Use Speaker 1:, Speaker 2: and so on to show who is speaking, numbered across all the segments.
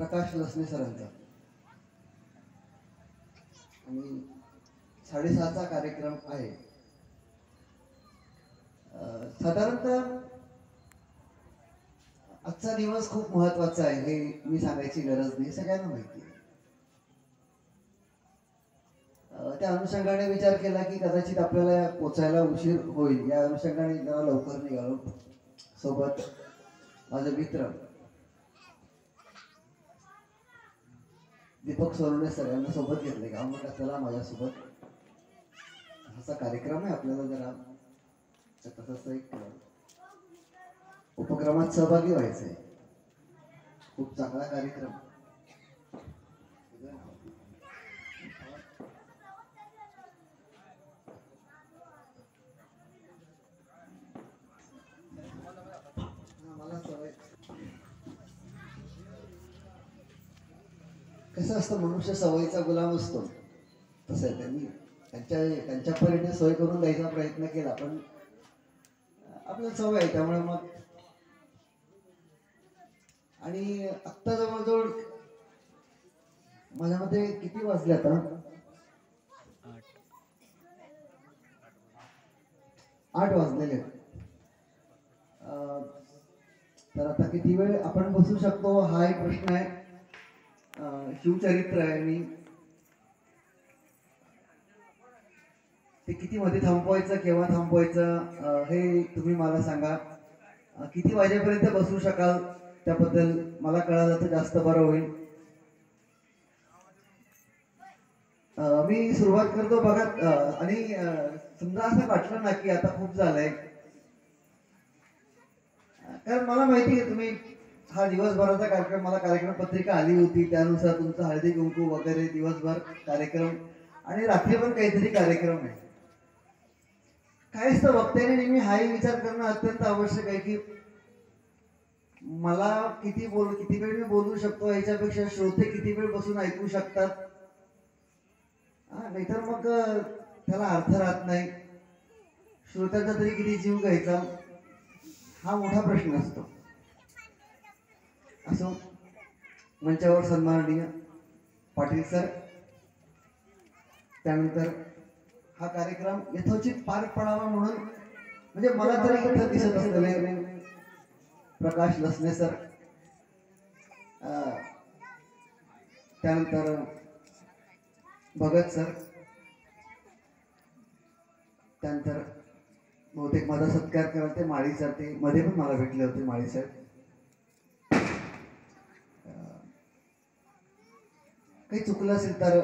Speaker 1: प्रकाश लसणे सरांचा आणि 6:30चा कार्यक्रम आहे. साधारणतः आजचा दिवस खूप महत्वाचा आहे हे मी सांगायची गरज नाही, सगळ्यांना माहिती आहे. त्या अनुषंगाने विचार केला की कदाचित आपल्याला पोचायला उशीर होईल, या अनुषंगाने जरा लवकर निघालो. सोबत माझे मित्र दीपक सोनवणे सर यांना सोबत घेतले का म्हटलं चला माझ्यासोबत असा कार्यक्रम आहे, आपल्याला जरा तसं एक उपक्रमात सहभागी व्हायचंय. खूप चांगला कार्यक्रम. मला सवय कसं असतं, मनुष्य सवयीचा गुलाम असतो. तसं आहे, त्यांनी त्यांच्या परीने सोय करून द्यायचा प्रयत्न केला, पण आपल्याला सवय आहे त्यामुळे मग. आणि आत्ता जवळजवळ माझ्या मते किती वाजले आता? 8 वाजलेले. तर आता किती वेळ आपण बसू शकतो हा एक प्रश्न आहे. शिवचरित्र आहे आणि ते किती मध्ये थांबवायचं, केव्हा थांबवायचं हे तुम्ही मला सांगा. किती वाजेपर्यंत बसू शकाल त्याबद्दल मला कळालं तर जास्त बरं होईल. मी सुरुवात करतो बघा. आणि समजा असं वाटलं ना की आता खूप झालंय, कारण मला माहिती आहे तुम्ही हा दिवसभराचा कार्यक्रम, मला कार्यक्रम पत्रिका आली होती त्यानुसार तुमचं हळदी कुंकू वगैरे दिवसभर कार्यक्रम आणि रात्री पण काहीतरी कार्यक्रम आहे. काय असतं वक्त्याने नेहमी हाही विचार करणं अत्यंत आवश्यक आहे की मला किती वेळ मी बोलू शकतो, याच्यापेक्षा श्रोते किती वेळ बसून ऐकू शकतात. नाहीतर मग त्याला अर्थ राहत नाही. श्रोत्याचा तरी किती जीव घ्यायचा हा मोठा प्रश्न असतो. असो, मंचावर सन्माननीय पाटील सर, त्यानंतर हा कार्यक्रम यथोचित पार पडावा म्हणून म्हणजे मला तरी इथं दिसत असलेले प्रकाश लसणे सर, त्यानंतर भगत सर, त्यानंतर बहुतेक माझा सत्कार कराल ते माळी सर, ते मध्ये पण मला भेटले होते माळी सर. काही चुकलं असेल तर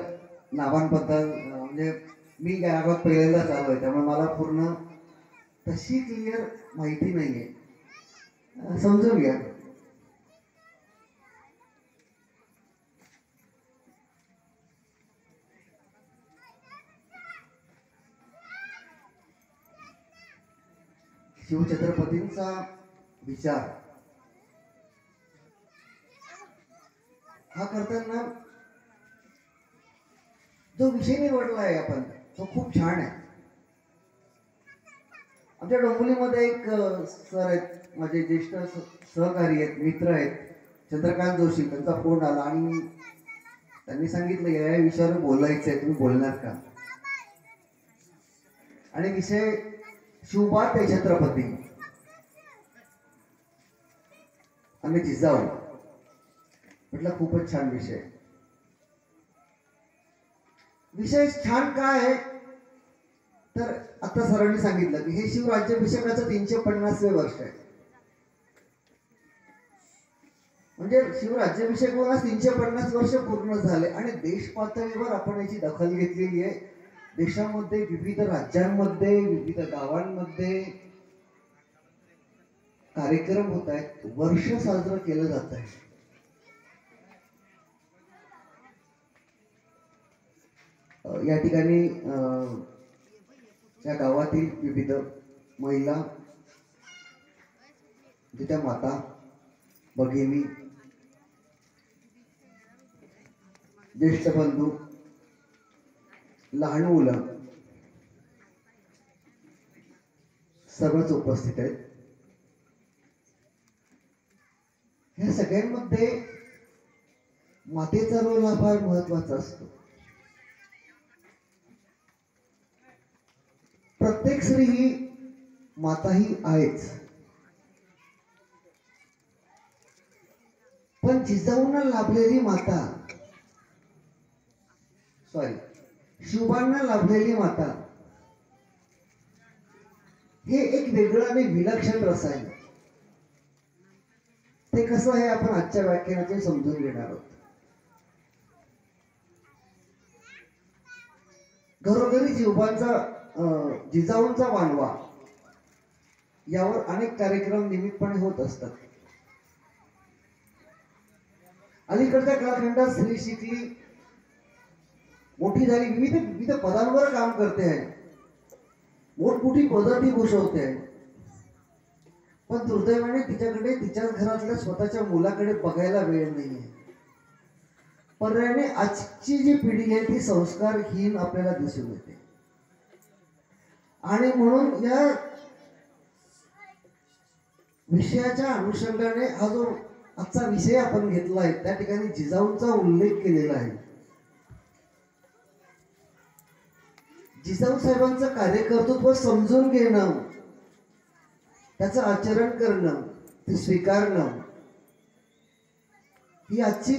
Speaker 1: नावांबद्दल, म्हणजे मी या भागात पहिल्यांदाच आलो आहे त्यामुळे मला पूर्ण तशी क्लिअर माहिती नाहीये, समजून घ्या. शिवछत्रपतींचा विचार हा करताना जो विषय निवडला आहे आपण तो खूप छान आहे. आमच्या डोंबिवलीमध्ये एक सर आहेत, माझे ज्येष्ठ सहकारी आहेत, मित्र आहेत, चंद्रकांत जोशी. त्यांचा फोन आला आणि त्यांनी सांगितलं या विषयावर बोलायचं आहे, तुम्ही बोलणार का? आणि विषय शिवबात आहे छत्रपती आणि जिजाऊ. म्हटलं खूपच छान विषय. विषय छान काय आहे तर आता सरांनी सांगितलं की हे शिवराज्याभिषेकाचं 350वें वर्ष आहे. म्हणजे शिवराज्याभिषेक होण्यास 350 वर्ष पूर्ण झाले आणि देश पातळीवर आपण याची दखल घेतलेली आहे. देशामध्ये विविध राज्यांमध्ये विविध गावांमध्ये कार्यक्रम होत आहेत, वर्ष साजरं केलं जात आहे. या ठिकाणी या गावातील विविध महिला, जिच्या माता, भगिनी, ज्येष्ठ बंधू, लहान मुलं सर्वच उपस्थित आहेत. ह्या सगळ्यांमध्ये मातेचा रोल हा फार महत्वाचा असतो. प्रत्येक स्त्री ही माता ही आहेच, पण जिजाऊंना लाभलेली माता, शिवबांना लाभलेली माता हे एक वेगळं आणि विलक्षण रसायन. ते कसं आहे आपण आजच्या व्याख्यानातून समजून घेणार आहोत. घरोघरी जिजाऊंचा वानवा यावर अनेक कार्यक्रम नियमितपणे होत असतात. अलीकडच्या कालखंडात स्त्री शिकली, मोठी झाली, विविध पदांवर काम करते आहे, मोठमोठी पदं ती भूषवते आहे, पण दुर्दैवाने तिच्याकडे तिच्याच घरातल्या स्वतःच्या मुलाकडे बघायला वेळ नाहीये. पर्यायाने आजची जी पिढी आहे ती संस्कारहीन आपल्याला दिसून येते. आणि म्हणून या विषयाच्या अनुषंगाने हा जो आजचा विषय आपण घेतला आहे त्या ठिकाणी जिजाऊंचा उल्लेख केलेला आहे. जिजाऊ साहेबांचं कार्यकर्तृत्व समजून घेणं, त्याचं आचरण करणं, ते स्वीकारणं ही आजची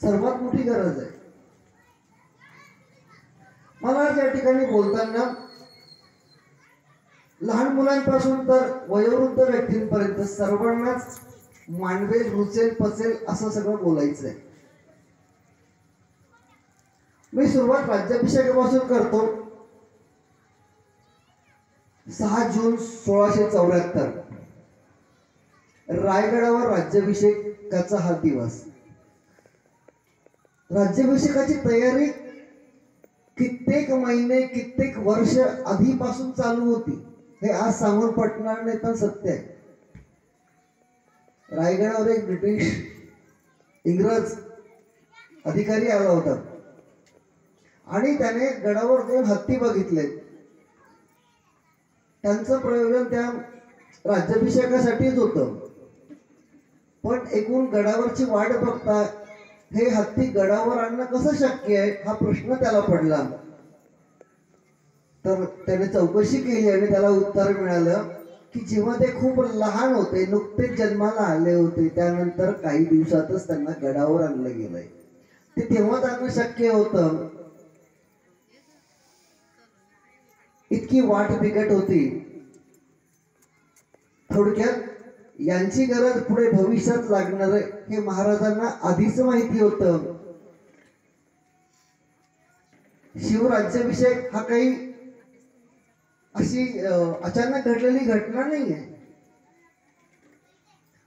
Speaker 1: सर्वात मोठी गरज आहे. मला या ठिकाणी बोलताना लहान मुलांपासून तर वयोवृद्ध व्यक्तींपर्यंत सर्वांनाच मांडवेल, रुचेल, पचेल असं सगळं बोलायचं आहे. मी सुरुवात राज्याभिषेकापासून करतो. 6 जून 1674 रायगडावर राज्याभिषेकाचा हा दिवस. राज्याभिषेकाची तयारी कित्येक महिने, कित्येक वर्ष आधीपासून चालू होती. हे आज सांगून पटणार नाही पण सत्य आहे. रायगडावर एक ब्रिटिश इंग्रज अधिकारी आला होता आणि त्याने गडावर 2 हत्ती बघितले. त्यांचं प्रयोजन त्या राज्याभिषेकासाठीच होतं, पण एकूण गडावरची वाट बघता हे हत्ती गडावर आणणं कसं शक्य आहे हा प्रश्न त्याला पडला. तर त्याने चौकशी केली आणि त्याला उत्तर मिळालं की जेव्हा ते खूप लहान होते, नुकतेच जन्माला आले होते, त्यानंतर काही दिवसातच त्यांना गडावर आणलं गेलंय. ते तेव्हा त्यांना शक्य होतं. इतकी वाट बिकट होती. थोडक्यात यांची गरज पुढे भविष्यात लागणार आहे हे महाराजांना आधीच माहिती होतं. शिवराज्याभिषेक हा काही अशी अचानक घडलेली घटना नाही आहे.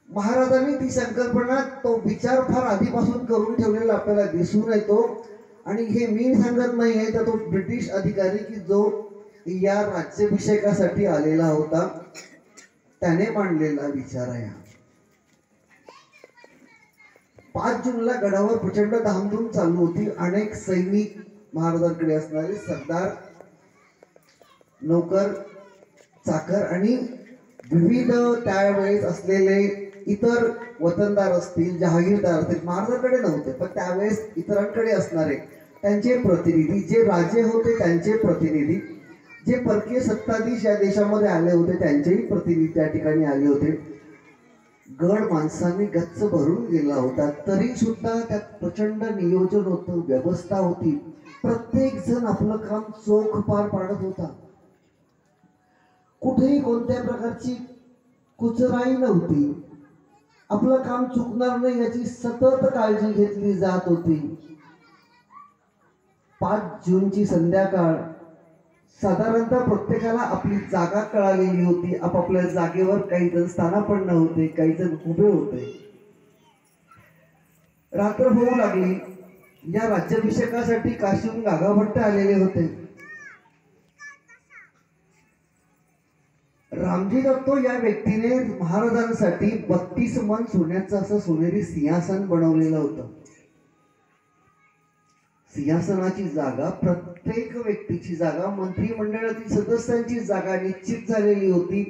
Speaker 1: महाराजांनी ती संकल्पना, तो विचार फार आधीपासून करून ठेवलेला आपल्याला दिसून येतो. आणि हे मी सांगत नाही आहे, तर तो ब्रिटिश अधिकारी की जो या राज्याभिषेकासाठी आलेला होता त्याने मांडलेला विचार आहे. 5 जूनला गडावर प्रचंड धामधूम चालू होती. अनेक सैनिक, महाराजांकडे असणारे सरदार, नौकर, चाकर आणि विविध त्यावेळेस असलेले इतर वतनदार असतील, जहागीरदार असतील, महाराजांकडे नव्हते पण त्यावेळेस इतरांकडे असणारे त्यांचे प्रतिनिधी, जे राजे होते त्यांचे प्रतिनिधी, जे परकीय सत्ताधीश या देशामध्ये आले होते त्यांचेही प्रतिनिधी त्या ठिकाणी आले होते. गड माणसांनी गच्च भरून गेला होता. तरी सुद्धा त्यात प्रचंड नियोजन होतं, व्यवस्था होती. प्रत्येक जण आपलं काम चोख पार पाडत होता. कुठेही कोणत्या प्रकारची कुचराई नव्हती. आपलं काम चुकणार नाही याची सतत काळजी घेतली जात होती. 5 जूनची संध्याकाळ साधारणतः प्रत्येकाला आपली जागा कळालेली होती. आपापल्या जागेवर काही जण स्थानापन्न होते, काही जण उभे होते. रात्र होऊ लागली. या राज्याभिषेकासाठी काशीहून गागाभट्ट आलेले होते. रामजी दत्तो या व्यक्तीने महाराजांसाठी 32 मन सोन्याचं असं सोनेरी सिंहासन बनवलेलं होतं. सिंहासनाची जागा, प्रत्येक व्यक्तीची जागा, मंत्रिमंडळातील सदस्यांची जागा निश्चित झालेली होती.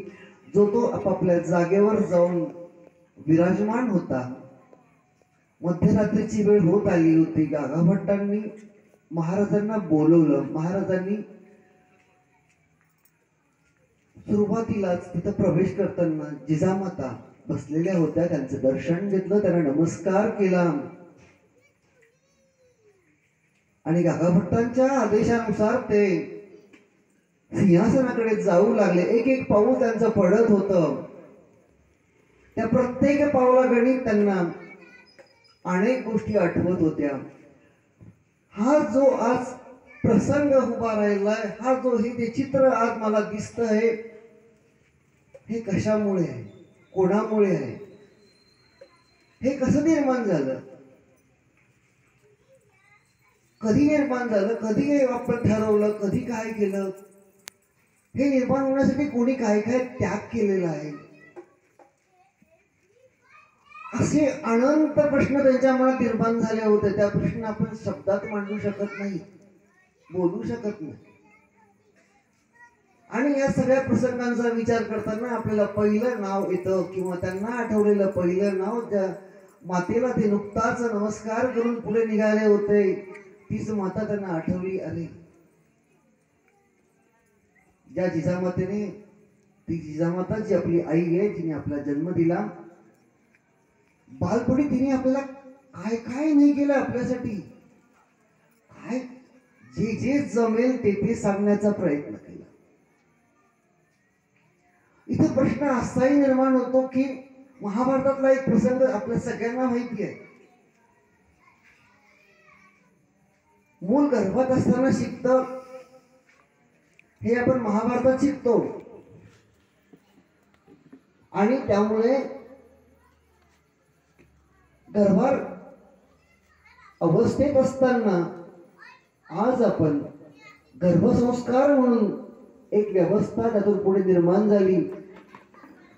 Speaker 1: जो तो आपापल्या जागेवर जाऊन विराजमान होता. मध्यरात्रीची वेळ होत आली होती. गागाभट्टांनी महाराजांना बोलवलं. महाराजांनी सुरुवातीलाच तिथं प्रवेश करताना जिजामाता बसलेल्या होत्या. त्यांचं दर्शन घेतलं, त्यांना नमस्कार केला आणि गागाभट्टांच्या आदेशानुसार ते सिंहासनाकडे जाऊ लागले. एक एक पाऊल त्यांचं पडत होतं. त्या प्रत्येक पावलागणी त्यांना अनेक गोष्टी आठवत होत्या. हा जो आज प्रसंग उभा राहिलाय, हा जो हे चित्र आज मला दिसतंय, हे कशामुळे आहे, कोणामुळे आहे, हे कसं निर्माण झालं, कधी निर्माण झालं, कधी आपण ठरवलं, कधी काय केलं, हे निर्माण होण्यासाठी कोणी काय काय त्याग केलेला आहे, असे अनंत प्रश्न त्यांच्या मनात निर्माण झाले होते. त्या प्रश्न आपण शब्दात मांडू शकत नाही, बोलू शकत नाही. आणि या सगळ्या प्रसंगांचा विचार करताना आपल्याला पहिलं नाव येतं किंवा त्यांना आठवलेलं पहिलं नाव, त्या मातेला ते नुकताच नमस्कार करून पुढे निघाले होते, तीच माता त्यांना आठवली. अरे, ज्या जिजामातेने, ती जिजामाता जी आपली आई आहे, जिने आपला जन्म दिला, बालपणी तिने आपल्याला काय काय नाही केलं आपल्यासाठी, काय जे जे जमेल ते सांगण्याचा प्रयत्न केला. इथे प्रश्न असाही निर्माण होतो की महाभारतातला एक प्रसंग आपल्या सगळ्यांना माहिती आहे. मूल गर्भात असताना शिकतं, हे आपण महाभारतात शिकतो. आणि त्यामुळे गर्भार अवस्थेत असताना आज आपण गर्भसंस्कार म्हणून एक व्यवस्था त्यातून पुढे निर्माण झाली.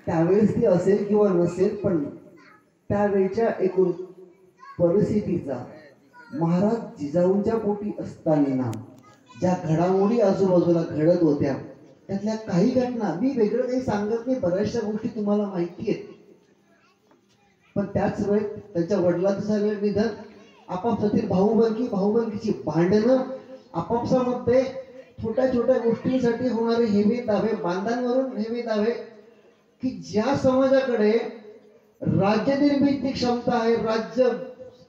Speaker 1: त्यावेळेस ती असेल किंवा नसेल, पण त्यावेळच्या एकूण परिस्थितीचा, महाराज जिजाऊंच्या पोटी असताना ज्या घडामोडी आजूबाजूला घडत होत्या, त्यातल्या काही घटना, मी वेगळं काही सांगत नाही, बऱ्याचशा गोष्टी तुम्हाला माहिती आहेत. पण त्याच वेळेत त्यांच्या वडिलांचं झालेलं निधन, आपापसातील भाऊबंदकीची भांडणं, आपापसामध्ये छोट्या छोट्या गोष्टींसाठी होणारे हेवे दावे, बांधांवरून हेवे दावे, की ज्या समाजाकडे राज्य निर्मितीची क्षमता आहे, राज्य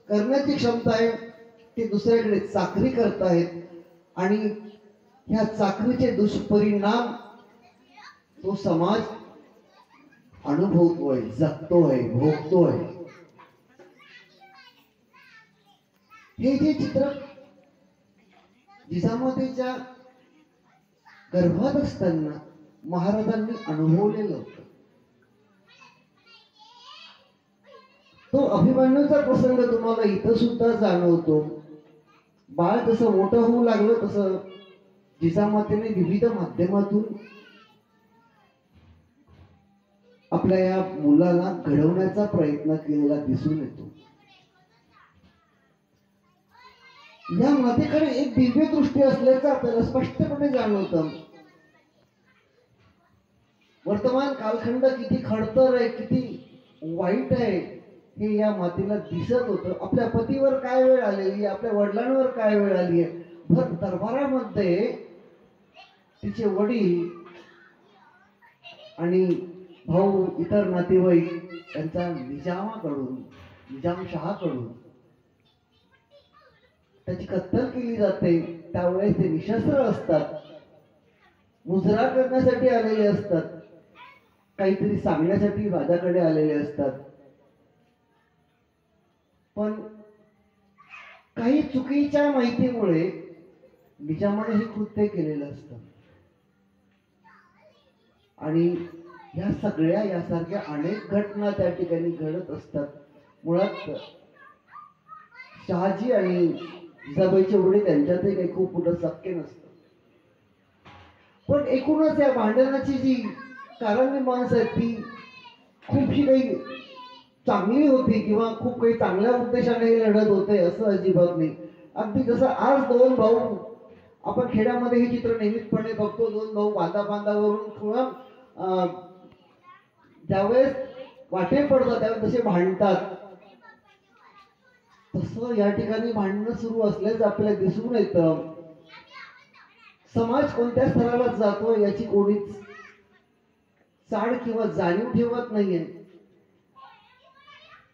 Speaker 1: करण्याची क्षमता आहे, ते दुसऱ्याकडे चाकरी करतायत. आणि ह्या चाकरीचे दुष्परिणाम तो समाज अनुभवतोय, जगतोय, भोगतोय. हे जे चित्र जिजामातेच्या गर्भात असताना महाराजांनी अनुभवलेलं होतं. तो अभिमन्यूचा प्रसंग तुम्हाला इथं सुद्धा जाणवतो. बाळ जसं मोठं होऊ लागलं तसं जिजामातेने विविध माध्यमातून आपल्या या मुलाला घडवण्याचा प्रयत्न केलेला दिसून येतो. या मातेकडे एक दिव्य दृष्टी असल्याचं आपल्याला स्पष्टपणे जाणवतं. वर्तमान कालखंड किती खडतर आहे, किती वाईट आहे, हे या मातेला दिसत होतं. आपल्या पतीवर काय वेळ आलेली, आपल्या वडिलांवर काय वेळ आली आहे. भर दरबारामध्ये तिचे वडील आणि भाऊ, इतर नातेवाईक त्यांचा निजामशहाकडून त्याची कत्तल केली जाते. त्यावेळेस ते निशस्त्र असतात, मुजरा करण्यासाठी आलेले असतात, काहीतरी सांगण्यासाठी राजाकडे आलेले असतात. पण काही चुकीच्या माहितीमुळे निजामाने हे कृत्य केलेलं असतं. आणि ह्या सगळ्या, यासारख्या अनेक घटना त्या ठिकाणी घडत असतात. मुळात शहाजी आणि जिजाबाईचे वडील त्यांच्यातही काही खूप मोठं सख्य नसतं. पण एकूणच या भांडणाची जी कारणे माणसं आहेत, ती खूपशी काही चांगली होती किंवा खूप काही चांगल्या उद्देशाने लढत होते असं अजिबात नाही. अगदी जसं आज दोन भाऊ, आपण खेड्यामध्ये हे चित्र नियमितपणे बघतो, दोन भाऊ बांधावरून किंवा ज्यावेळेस वाटे पडतात त्यावेळेस जसे भांडतात,
Speaker 2: तसं या ठिकाणी भांडणं सुरू असल्याचं आपल्याला दिसून येतं. समाज कोणत्या स्तराला जातो याची कोणीच चाड किंवा जाणीव ठेवत नाहीये.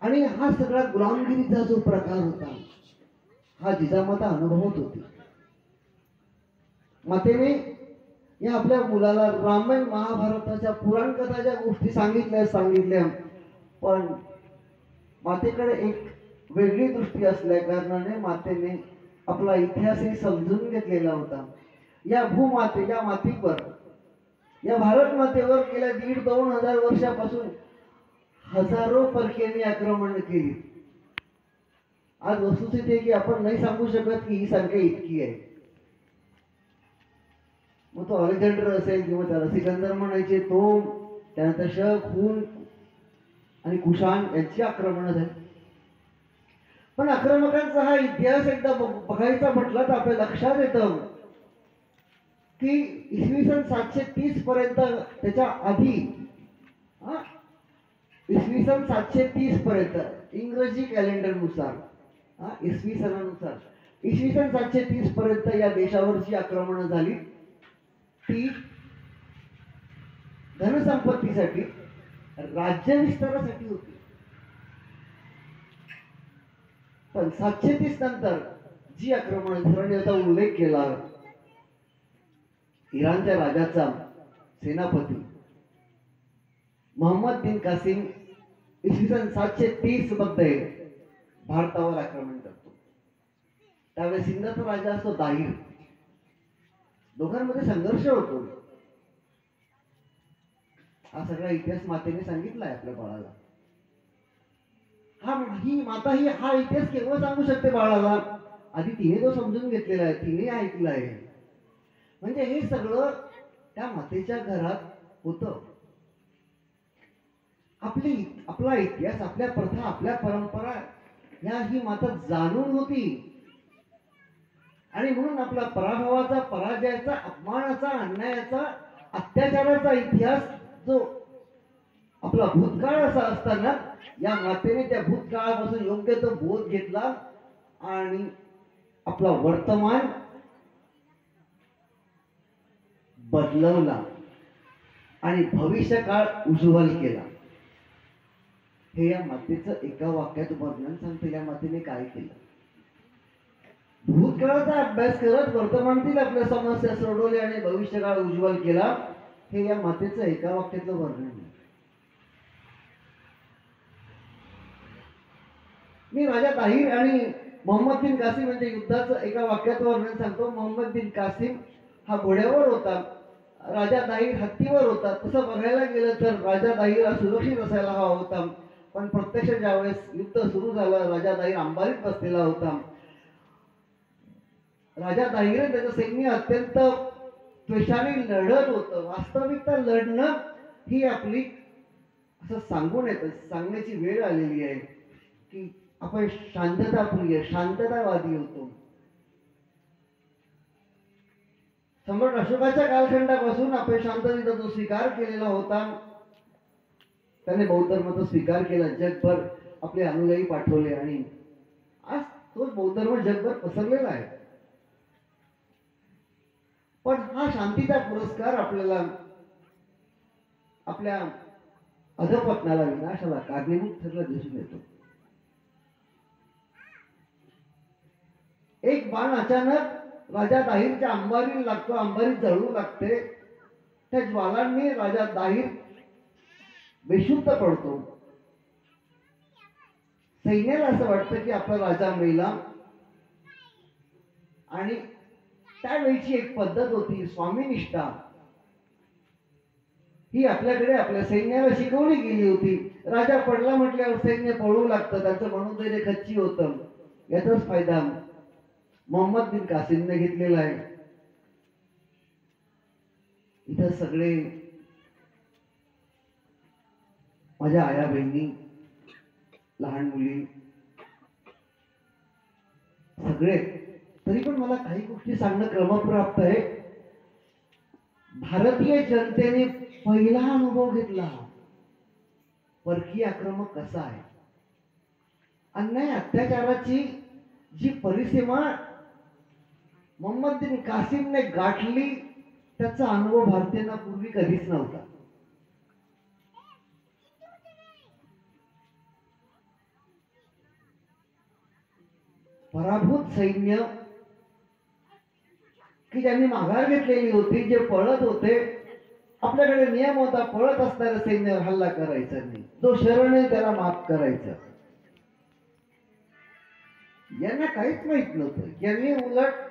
Speaker 2: आणि हा सगळा गुलामगिरीचा जो प्रकार होता हा जिजामाता अनुभवत होती. मातेने या आपल्या मुलाला रामायण महाभारताच्या पुराण कथा ज्या गोष्टी सांगितल्या पण मातेकडे एक वेगळी दृष्टी असल्या कारणाने मातेने आपला इतिहासही समजून घेतलेला होता. या भूमाते या मातीवर या भारत मातेवर गेल्या 1,500-2,000 वर्षापासून हजारो परकेने आक्रमण केली. आज वस्तुस्थिती आहे की आपण नाही सांगू शकत की ही संख्या इतकी आहे. मग तो अलेक्झांडर असेल किंवा त्याला सिकंदर म्हणायचे तो, त्यानंतर शक, हुन आणि कुशाण यांची आक्रमण झाली. पण आक्रमकांचा हा इतिहास एकदा बघायचा म्हटलं तर आपल्या लक्षात येतं की इसवी सन 730 पर्यंत, त्याच्या आधी इसवी सन 730 पर्यंत इंग्रजी कॅलेंडरनुसार, इसवी सनानुसार इसवी सन 730 पर्यंत या देशावर जी आक्रमण झाली ती धनसंपत्तीसाठी, राज्य विस्तारासाठी होती. पण 730 नंतर जी आक्रमण झाली, याचा उल्लेख केला इराणच्या राजाचा सेनापती मोहम्मद बिन कासिम इसवी सन 730 मध्ये भारतावर आक्रमण करतो. त्यावेळेस सिंधाचा राजा असतो दाहीर. दोघांमध्ये संघर्ष होतो. हा सगळा इतिहास मातेने सांगितलाय आपल्या बाळाला. ही माता हा इतिहास केव्हा सांगू शकते बाळाला? आधी तिने तो समजून घेतलेला आहे, तिने ऐकलं आहे. म्हणजे हे सगळं त्या मातेच्या घरात होतं. आपला इतिहास, आपल्या प्रथा, आपल्या परंपरा या ही माता जाणून होती. आणि म्हणून आपला पराभवाचा, पराजयाचा, अपमानाचा, अन्यायाचा, अत्याचाराचा इतिहास जो आपला भूतकाळ असा असताना या मातेने त्या भूतकाळापासून योग्य तो बोध घेतला आणि आपला वर्तमान बदलवला आणि भविष्यकाळ उज्ज्वल केला. हे या मातेचं एका वाक्यात वर्णन सांगतं. या मातेने काय केलं? भूतकाळाचा अभ्यास करत वर्तमानातील आपल्या समस्या सोडवल्या आणि भविष्यकाळ उज्ज्वल केला. हे या मातेचं एका वाक्यातलं वर्णन आहे. मी राजा ताहिर आणि मोहम्मद बिन कासिम यांच्या युद्धाचं एका वाक्यात वर्णन सांगतो. मोहम्मद बिन कासिम हा घोड्यावर होता, राजा ताहिर हत्तीवर होता. तसं बघायला गेलं तर राजा ताहिर हा सुरक्षित असायला हवा होता. पण प्रत्यक्ष ज्यावेळेस युद्ध सुरू झालं, राजा ताहिर अंबारीत बसलेला होता. राजा ताहिर त्याचं सैन्य अत्यंत त्वेषाने लढत होतं. वास्तविकता लढणं ही आपली असं सांगून येतं, सांगण्याची वेळ आलेली आहे की आपण शांतताप्रिय, शांततावादी होतो. सम्राट अशोकाच्या कालखंडापासून आपण शांततेचा जो स्वीकार केलेला होता, त्याने बौद्ध धर्माचा स्वीकार केला. जगभर आपले अनुयायी पाठवले आणि आज तोच बौद्ध धर्म जगभर पसरलेला आहे. पण हा शांतीचा पुरस्कार आपल्याला आपल्या अधपतनाला, विनाशाला कारणीभूत ठरला दिसून येतो. एक बाण अचानक राजा दाहीरच्या अंबारीला लागतो, अंबारी जळू लागते. त्या ज्वालांनी राजा दाहीर बेशुद्ध पडतो. सैन्याला असं वाटतं की आपला राजा मेला. आणि त्यावेळीची एक पद्धत होती, स्वामीनिष्ठा, ही आपल्याकडे आपल्या सैन्याला शिकवली गेली होती. राजा पडला म्हटल्यावर सैन्य पळू लागतं, त्यांचं मनोधैर्य खच्ची होतं. याचाच फायदा मोहम्मद बिन कासिमने घेतलेला आहे. इथं सगळे माझ्या आया बहिणी, लहान मुली सगळे, तरी पण मला काही गोष्टी सांगणं क्रमप्राप्त आहे. भारतीय जनतेने पहिला अनुभव घेतला परकीय आक्रमक कसा आहे. अन्याय अत्याचाराची जी परिसीमा मोहम्मद बिन कासिमने गाठली, त्याचा अनुभव भारतीयांना पूर्वी कधीच नव्हता. पराभूत सैन्य की ज्यांनी माघार घेतलेली होती, जे पळत होते, आपल्याकडे नियम होता पळत असणाऱ्या सैन्यावर हल्ला करायचा नाही, जो शरण आहे त्याला माफ करायचा. यांना काहीच माहित नव्हतं. यांनी उलट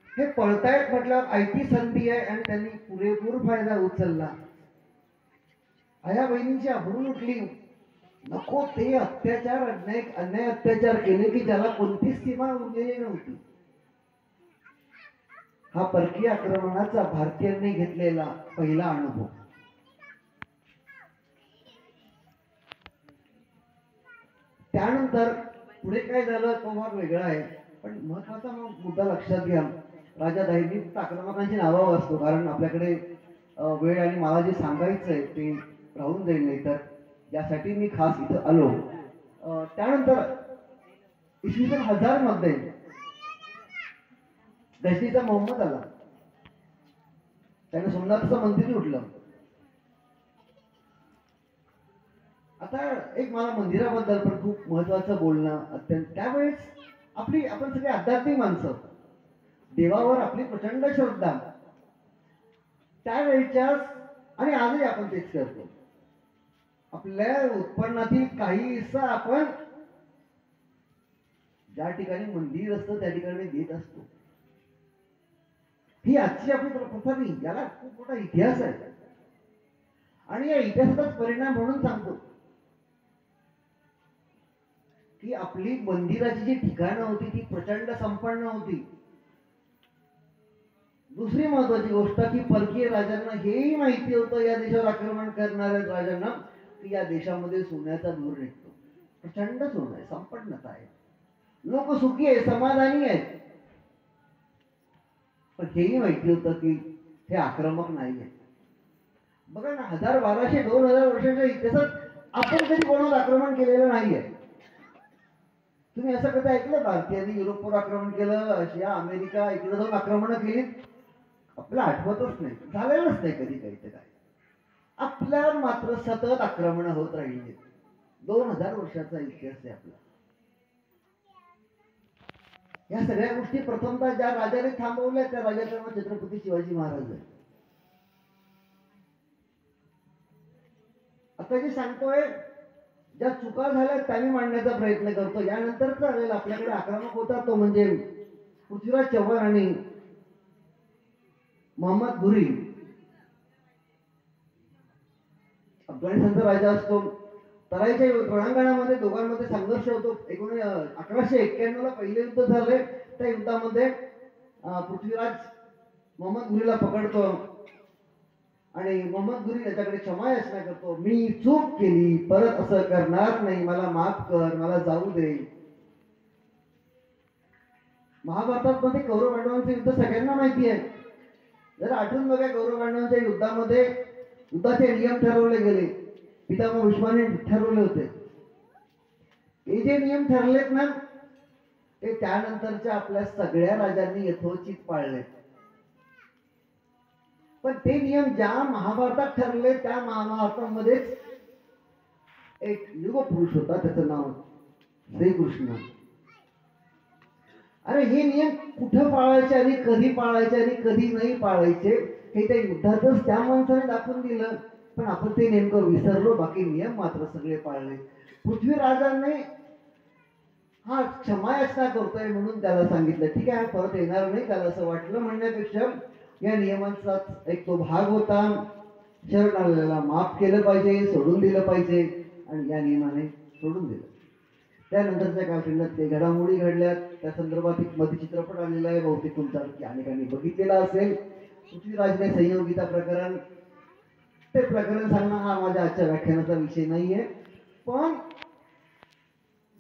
Speaker 2: हे पळतायत म्हटल्यावर आयती संधी आहे आणि त्यांनी पुरेपूर फायदा उचलला. आया बहिणींची आबरू उठली. नको ते अत्याचार, अन्याय अत्याचार केले की ज्याला कोणतीच सीमा उरलेली नव्हती. हा परकीय आक्रमणाचा भारतीयांनी घेतलेला पहिला अनुभव. त्यानंतर पुढे काय झालं तो भाग वेगळा आहे, पण महत्वाचा मुद्दा लक्षात घ्या. राजा दाहिनी आक्रमकांची नावं वाचतो, कारण आपल्याकडे वेळ आणि मला जे सांगायचं आहे ते राहून जाईल, नाही तर यासाठी मी खास इथं आलो. त्यानंतर इसवी सन 1000 मध्ये गजनीचा मोहम्मद आला. त्याने सोमनाथचं मंदिर उठलं. आता एक मला मंदिराबद्दल पण खूप महत्वाचं बोलणं अत्यंत. त्यावेळेस आपण सगळे आध्यात्मिक माणसं, देवावर आपली प्रचंड श्रद्धा त्यावेळच्या, आणि आजही आपण तेच करतो. आपल्या उत्पन्नातील काही हिस्सा आपण ज्या ठिकाणी मंदिर असतं त्या ठिकाणी देत असतो. ही आजची आपली प्रथा नाही, याला खूप मोठा इतिहास आहे. आणि या इतिहासाचाच परिणाम म्हणून सांगतो की आपली मंदिराची जी ठिकाणं होती ती प्रचंड संपन्न होती. दुसरी महत्वाची गोष्ट की परकीय राजांना हेही माहिती होतं, या देशावर आक्रमण करणाऱ्या राजांना, की या देशामध्ये सोन्याचा धूर निघतो, प्रचंड सोनं आहे, संपन्नता आहे, लोक सुखी आहे, समाधानी आहेत. पण हेही माहिती होतं की हे आक्रमक नाही आहे. बघा ना, 1200-2000 वर्षाच्या इतिहासात आपण कधी कोणावर आक्रमण केलेलं नाहीये. तुम्ही असं कधी ऐकलं भारतीयांनी युरोपवर आक्रमण केलं, रशिया, अमेरिका इकडे जाऊन आक्रमण केली? आपल्याला आठवतच नाही, झालेलंच नाही कधी काही ते काय. आपल्यावर मात्र सतत आक्रमण होत राहिली. 2000 वर्षाचा इतिहास आहे आपला. या सगळ्या गोष्टी प्रथमतः ज्या राजाने थांबवल्या त्या राजाचं नाव छत्रपती शिवाजी महाराज आहे. आता जे सांगतोय, ज्या चुका झाल्या त्यांनी मांडण्याचा प्रयत्न करतो. यानंतरचा वेळेला आपल्याकडे आक्रमक होता तो म्हणजे पृथ्वीराज चव्हाण आणि मोहम्मद घुरी. अफगाणिस्तानचा राजा असतो. तराईच्या रणांगणामध्ये दोघांमध्ये संघर्ष होतो. 1191 ला पहिले युद्ध झाले. त्या युद्धामध्ये पृथ्वीराज मोहम्मद घुरीला पकडतो आणि मोहम्मद घुरी याच्याकडे क्षमा याचना करतो. मी चूक केली, परत असं करणार नाही, मला माफ कर, मला जाऊ दे. महाभारतात मध्ये कौरव पांडवांचं युद्ध सगळ्यांना माहिती आहे. जर आठवून बघा, कौरव पांडवांच्या युद्धामध्ये युद्धाचे नियम ठरवले गेले, पितामह भीष्माने ठरवले होते. हे जे नियम ठरलेत ना, ते त्यानंतरच्या आपल्या सगळ्या राजांनी यथोचित पाळले. पण ते नियम ज्या महाभारतात ठरले त्या महाभारतामध्येच एक युग पुरुष होता, त्याचं नाव श्रीकृष्ण. अरे हे नियम कुठं पाळायचे आणि कधी पाळायचे आणि कधी नाही पाळायचे हे त्या युद्धातच त्या माणसाने दाखवून दिलं. पण आपण ते नेमकं विसरलो, बाकी नियम मात्र सगळे पाळले. पृथ्वीराजाने हा क्षमा याचना करतोय म्हणून त्याला सांगितलं, ठीक आहे परत येणार नाही, त्याला असं वाटलं म्हणण्यापेक्षा या नियमांचा एक तो भाग होता. शरण आलेला माफ केलं पाहिजे, सोडून दिलं पाहिजे, आणि या नियमाने सोडून दिलं. त्यानंतरच्या कालखंडात काही घडामोडी घडल्यात, त्या संदर्भात एक मध्ये चित्रपट आलेला आहे, बहुतेक तुमच्यापैकी अनेकांनी बघितलेला असेल. पृथ्वीराजने संयोगिता प्रकरण, ते प्रकरण सांगणं हा माझ्या आजच्या व्याख्यानाचा विषय नाहीये. पण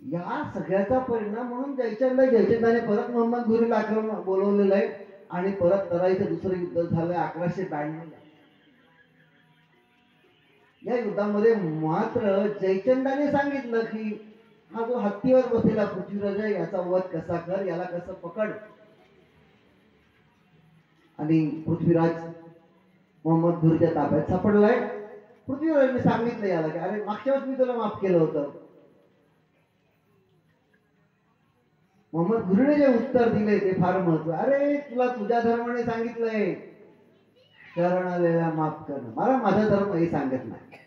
Speaker 2: या सगळ्याचा परिणाम म्हणून जयचंदाने परत मोहम्मद घुरीला आक्रमण बोलवलेलं आहे आणि परत तराईचं दुसरं युद्ध झालंय 1192 ला. या युद्धामध्ये मात्र जयचंदाने सांगितलं की हा जो हत्तीवर बसलेला पृथ्वीराज आहे याचा वध कसा कर, याला कसं पकड. आणि पृथ्वीराज मोहम्मद घुरीच्या ताब्यात सापडलाय. पृथ्वीराजने सांगितलं याला की अरे मागच्या वेळेस मी तुला माफ केलं होतं. मोहम्मद घुरीने जे उत्तर दिले ते फार महत्व. अरे तुला तुझ्या धर्माने सांगितलंय शरण आलेला माफ करणं, मला माझा धर्म हे सांगत नाही,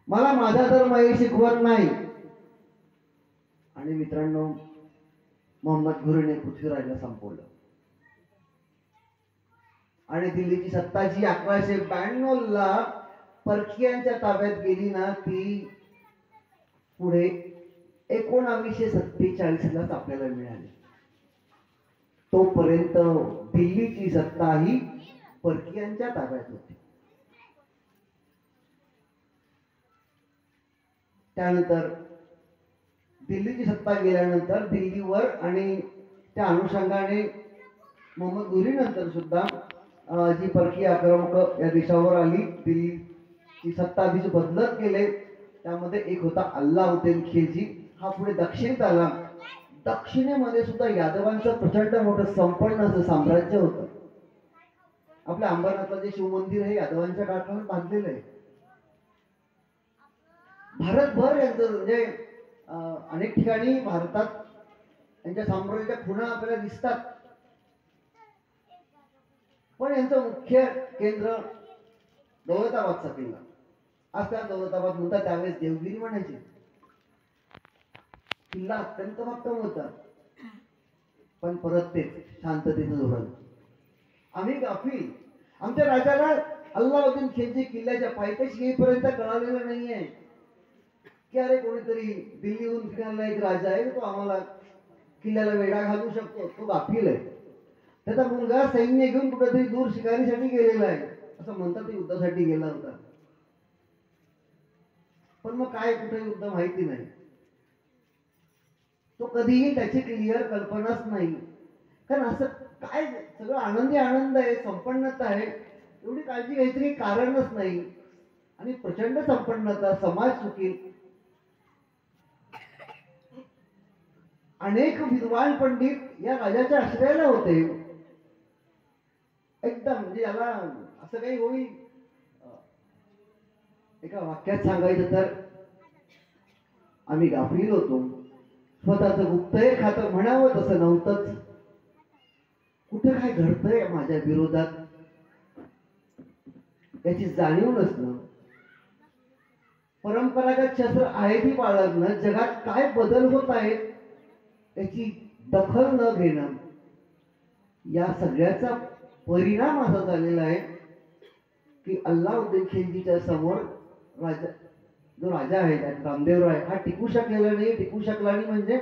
Speaker 2: मला माझा धर्म हे शिकवत नाही. आणि मित्रांनो, मोहम्मद घुरीने पृथ्वीराजला संपवलं आणि दिल्लीची सत्ता जी 1192 परकीयांच्या ताब्यात गेली ना, ती पुढे 1947 आपल्याला मिळाली. तोपर्यंत दिल्लीची सत्ता ही परकीयांच्या ताब्यात होती. त्यानंतर दिल्लीची सत्ता गेल्यानंतर दिल्लीवर आणि त्या अनुषंगाने मोहम्मद घुरी नंतर सुद्धा जी परकीय आक्रमक या देशावर आली, दिल्लीची सत्ताधीश बदलत गेले. त्यामध्ये एक होता अल्लाउद्दीन खिलजी. हा पुढे दक्षिणेत आला. दक्षिणेमध्ये सुद्धा यादवांचं प्रचंड मोठं संपन्न असं साम्राज्य होतं. आपल्या अंबरनाथला जे शिवमंदिर आहे यादवांच्या काळात बांधलेलं आहे. भारतभर यांचं म्हणजे अनेक ठिकाणी भारतात यांच्या साम्राज्याच्या खुणा आपल्याला दिसतात. पण यांचं मुख्य केंद्र दौलताबादचा किल्ला. आज त्या दौलताबाद म्हणतात, त्यावेळेस देवगिरी म्हणायचे. किल्ला अत्यंत भक्कम होता, पण परत तेच शांततेचं धोरण. आम्ही गाफील. आमच्या राजाला अल्लाउद्दीन खिलजी किल्ल्याच्या पायथ्याशी येईपर्यंत कळालेलं नाहीये की अरे कोणीतरी दिल्लीहून फिरायला एक राजा आहे, तो आम्हाला किल्ल्याला वेढा घालू शकतो. तो गाफील आहे. त्याचा मुलगा सैन्य घेऊन कुठेतरी दूर शिकारीसाठी गेलेला आहे, असं म्हणतात. ते युद्धासाठी गेला होता, पण मग काय कुठे युद्ध माहिती नाही. तो कधीही त्याची क्लिअर कल्पनाच नाही. कारण असं काय सगळं आनंदी आनंद आहे, संपन्नता आहे, एवढी काळजी घ्यायची काही कारणच नाही. आणि प्रचंड संपन्नता, समाज सुखी, अनेक विद्वान पंडित या राजाच्या आश्रयाला होते. एकदम म्हणजे याला असं काही होईल. एका वाक्यात सांगायचं तर आम्ही गाफील होतो. स्वतःच गुप्तहेर खातं म्हणावं तसं नव्हतंच. कुठं काय घडतंय माझ्या विरोधात याची जाणीव नसणं, परंपरागत शस्त्र आहे ती बाळगणं, जगात काय बदल होत आहेत याची दखल न घेणं, या सगळ्याचा परिणाम असा झालेला आहे की अल्लाउद्दीन खिलजीच्या समोर जो राजा आहे रामदेवराय हा टिकू शकलेला नाही. टिकू शकला नाही म्हणजे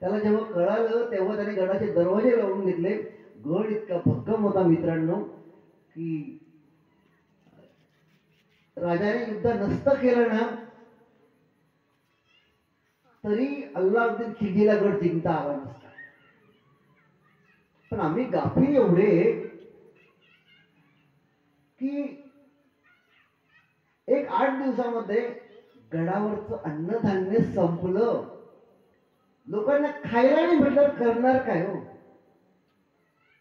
Speaker 2: त्याला जेव्हा कळालं तेव्हा त्याने गडाचे दरवाजे लावून घेतले. गड इतका भक्कम होता मित्रांनो की राजाने युद्ध नसतं केलं ना तरी अल्लाउद्दीन खिलजीला गड जिंकता आला नसता. पण आम्ही गाफील एवढे की एक 8 दिवसामध्ये गडावरचं अन्नधान्य संपलं. लोकांना खायला नाही म्हटलं करणार काय हो.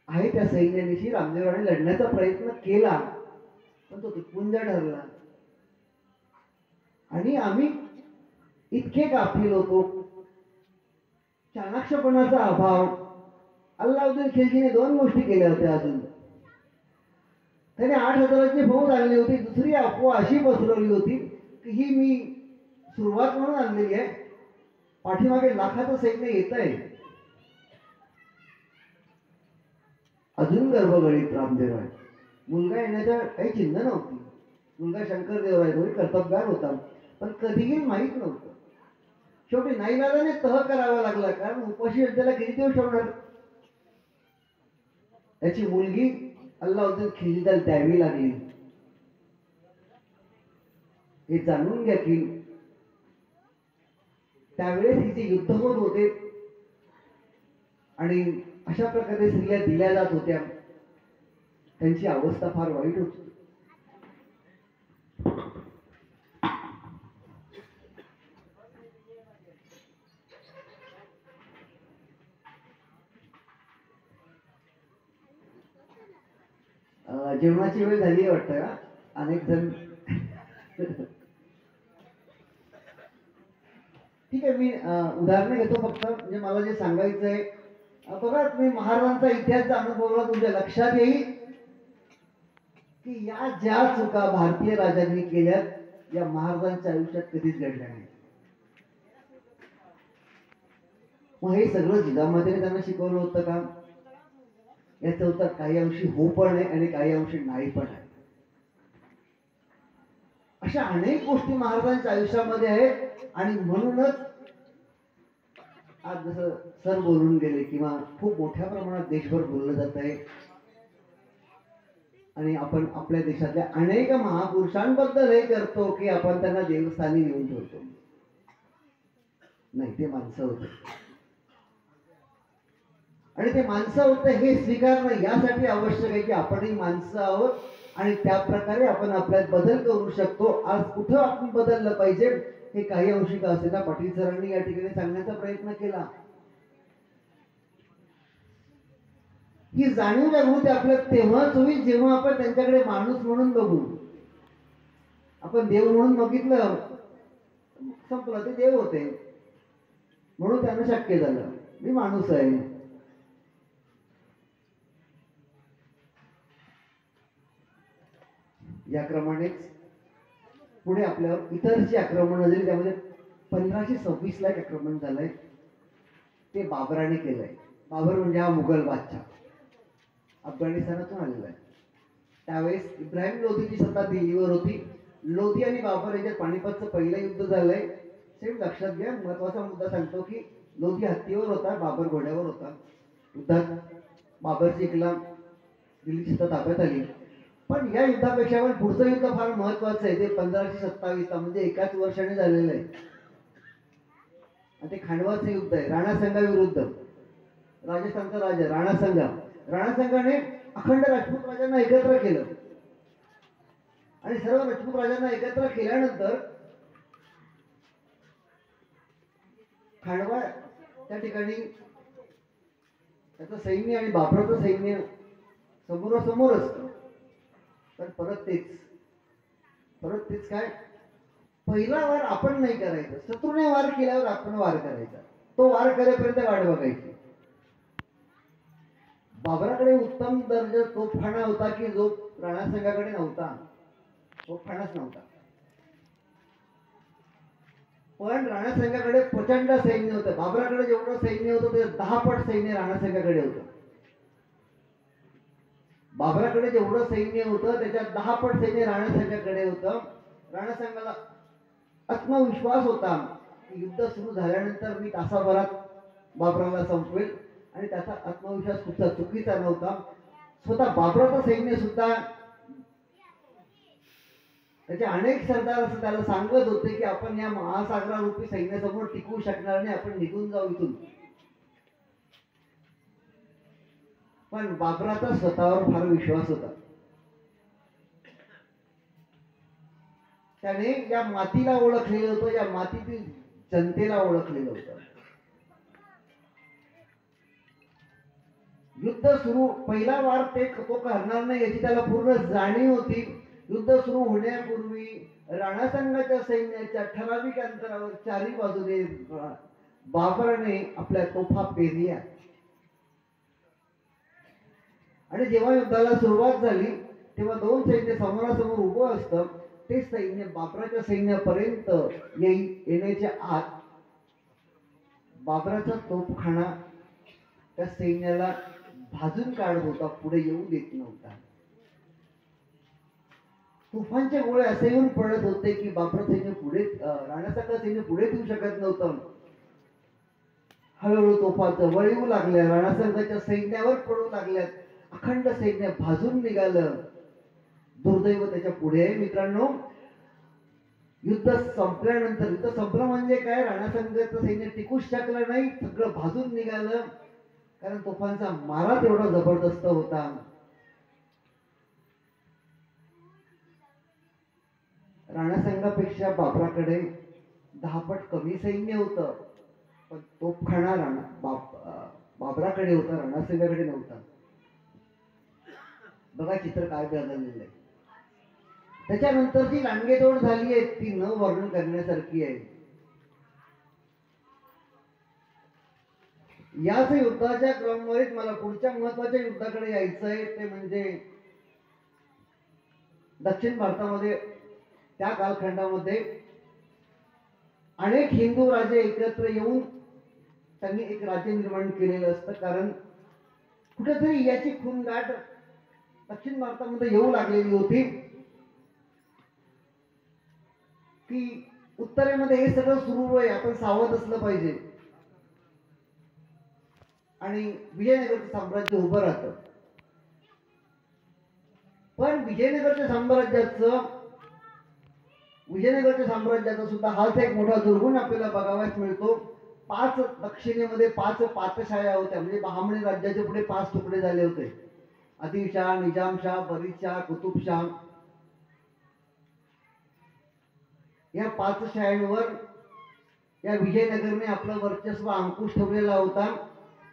Speaker 2: आहे त्या सैन्यानिशी रामदेवरावाने लढण्याचा प्रयत्न केला, पण तो तुटपुंजा ठरला. आणि आम्ही इतके गाफील होतो. चाणाक्षपणाचा अभाव. अल्लाउद्दीन खिलजीने 2 गोष्टी केल्या होत्या. अजून त्याने 8,000ची फौज आणली होती. दुसरी अफवा अशी पसरवली होती की ही मी सुरुवात म्हणून आणलेली आहे, पाठीमागे लाखाचं सैन्य येत आहे. अजून गर्भगडीत रामदेवराय. मुलगा येण्याच्या काही चिन्ह नव्हती. मुलगा शंकरदेवराय तोही कर्तबगार होता, पण कधीही माहीत नव्हतं. शेवटी नाईलाजाने तह करावा लागला, कारण उपाशी त्याला किती दिवस ठेवणार. त्याची मुलगी अल्लाउद्दीन खिलजीला द्यावी लागली. हे जाणून घ्या की त्यावेळेस हिचे युद्ध होत होते आणि अशा प्रकारे स्त्रिया दिल्या जात होत्या. त्यांची अवस्था फार वाईट होती. जेवणाची वेळ झाली वाटतं का? अनेक जण ठीक आहे, मी उदाहरणं घेतो फक्त, म्हणजे मला जे सांगायचं आहे. बघा, तुम्ही महाराजांचा इतिहास अनुभवला तुमच्या लक्षात येईल की या ज्या चुका भारतीय राजांनी केल्यात या महाराजांच्या आयुष्यात कधीच घडल्या नाही. मग हे सगळं जिजामातेने त्यांना शिकवलं होतं का? याचं उत्तर काही अंशी हो पण आहे आणि काही अंशी नाही पण आहे. अशा अनेक गोष्टी महाराजांच्या आयुष्यामध्ये आहेत आणि म्हणूनच आज जसं सर बोलून गेले किंवा खूप मोठ्या प्रमाणात देशभर बोललं जात आहे आणि आपण आपल्या देशातल्या अनेक महापुरुषांबद्दल हे करतो की आपण त्यांना देवस्थानी नेऊन ठेवतो. नाही, ते माणसं होते आणि ते माणसं होते हे स्वीकारणं यासाठी आवश्यक आहे की आपणही माणसं आहोत आणि त्या प्रकारे आपण आपल्यात बदल करू शकतो. आज कुठं आपण बदललं पाहिजे हे काही अंशी का असेल पाटील सरांनी या ठिकाणी सांगण्याचा प्रयत्न केला. ही जाणीव जागृती आपल्यात तेव्हाच होईल जेव्हा आपण त्यांच्याकडे माणूस म्हणून बघू. आपण देव म्हणून बघितलं, संपलं, ते देव होते म्हणून त्यांना शक्य झालं. मी माणूस आहे. याप्रमाणेच पुढे आपल्यावर इतर जी आक्रमण झाली त्यामध्ये 1526 ला एक आक्रमण झालंय, ते बाबराने केलंय. बाबर म्हणजे हा मुघल बादशाह, अफगाणिस्तानातून आलेला आहे. त्यावेळेस इब्राहिम लोधीची सत्ता दिल्लीवर होती. लोधी आणि बाबर यांच्यात पानिपतचं पहिलं युद्ध झालंय. सेम लक्षात घ्या, महत्वाचा मुद्दा सांगतो की लोधी हत्तीवर होता, बाबर घोड्यावर होता. युद्धात बाबर जिंकला, दिल्लीची सत्ता ताब्यात आली. पण या युद्धापेक्षा पण पुढचं युद्ध फार महत्वाचं आहे. ते 1527 म्हणजे एकाच वर्षाने झालेलं आहे. आणि ते खांडवाचं युद्ध आहे, राणासंगा विरुद्ध राजस्थानचा राजा राणासंगा. राणासंगाने अखंड राजपूत राजांना एकत्र केलं आणि सर्व राजपूत राजांना एकत्र केल्यानंतर खांडवा त्या ठिकाणी त्याचं सैन्य आणि बाबराचं सैन्य समोरासमोर असतं. पण परत तेच काय, पहिला वार आपण नाही करायचा, शत्रूने वार केल्यावर आपण वार करायचा. तो वार करेपर्यंत वाट बघायची. बाबराकडे उत्तम दर्जा तोफखाना होता की जो राणासंगाकडे नव्हता. तोफखानाच नव्हता. पण राणासंगाकडे प्रचंड सैन्य होतं. बाबराकडे जेवढं सैन्य होतं ते 10 पट सैन्य राणासंगाकडे होतं. बाबराकडे जेवढं सैन्य होतं त्याच्यात 10 पट सैन्य राणासंगाकडे होतं. राणासंगाला आत्मविश्वास होता की युद्ध सुरू झाल्यानंतर मी तासाभरात बाबराला संपवेल आणि त्याचा आत्मविश्वास कुठचा चुकीचा नव्हता. स्वतः बाबराचं सैन्य सुद्धा त्याचे अनेक सरदार असं त्याला सांगत होते की आपण या महासागरारूपी सैन्यासमोर टिकू शकणार नाही, आपण निघून जाऊ इथून. पण बाबराचा स्वतःवर फार विश्वास होता. त्याने या मातीला ओळखलेलं होतं, या मातीतील जनतेला ओळखलेलं होतं. युद्ध सुरू पहिला वार तो करणार नाही याची त्याला पूर्ण जाणीव होती. युद्ध सुरू होण्यापूर्वी राणासंगाच्या सैन्याच्या ठराविक अंतरावर चारी बाजूने बाबराने आपल्या तोफा पेरल्या आणि जेव्हा युद्धाला सुरुवात झाली तेव्हा दोन सैन्य समोरासमोर उभं असतं. ते सैन्य बाबराच्या सैन्यापर्यंत येण्याच्या आत बाबराचा तोफखाना त्या सैन्याला भाजून काढत होता, पुढे येऊ देत नव्हता. तुफांचे गोळे असे येऊन पडत होते की बाबर सैन्य पुढे राणासंगा सैन्य पुढे येऊ शकत नव्हतं. हळूहळू तोफा जवळ येऊ लागल्या, राणासंगाच्या सैन्यावर पडू लागल्यात. अखंड सैन्य भाजून निघालं. दुर्दैव त्याच्या पुढे आहे मित्रांनो. युद्ध संपल्यानंतर, युद्ध संपलं म्हणजे काय, राणासंगाचं सैन्य टिकूच शकलं नाही, सगळं भाजून निघालं. कारण तोफांचा मारा तेवढा जबरदस्त होता. राणासंगापेक्षा बाबराकडे 10 पट कमी सैन्य होतं, पण तोफखाना बाबराकडे होता, राणासंगाकडे नव्हता. बघा चित्र काय बदललेलं आहे. त्याच्यानंतर जी लांडगेतोड झाली आहे ती न वर्णन करण्यासारखी आहे. याच युद्धाच्या क्रमवारीत मला पुढच्या महत्वाच्या युद्धाकडे यायचं आहे, ते म्हणजे दक्षिण भारतामध्ये त्या कालखंडामध्ये अनेक हिंदू राजे एकत्र येऊन त्यांनी एक राज्य निर्माण केलेलं असतं. कारण कुठेतरी याची खूनगाठ दक्षिण भारतामध्ये येऊ लागलेली होती की उत्तरेमध्ये हे सगळं सुरू आहे, आपण सावध असलं पाहिजे. आणि विजयनगरचं साम्राज्य उभं राहतं. पण विजयनगरच्या साम्राज्याचा सुद्धा हाच एक मोठा दुर्गुण आपल्याला बघावयास मिळतो. दक्षिणेमध्ये 5 पातशाह्या होत्या, म्हणजे बहामणी राज्याचे पुढे 5 तुकडे झाले होते. आदिलशाह, निजामशाह, बरीदशाह, कुतुबशाह. या 5 शाह्यांवर या विजयनगरने आपलं वर्चस्व अंकुश ठेवलेला होता.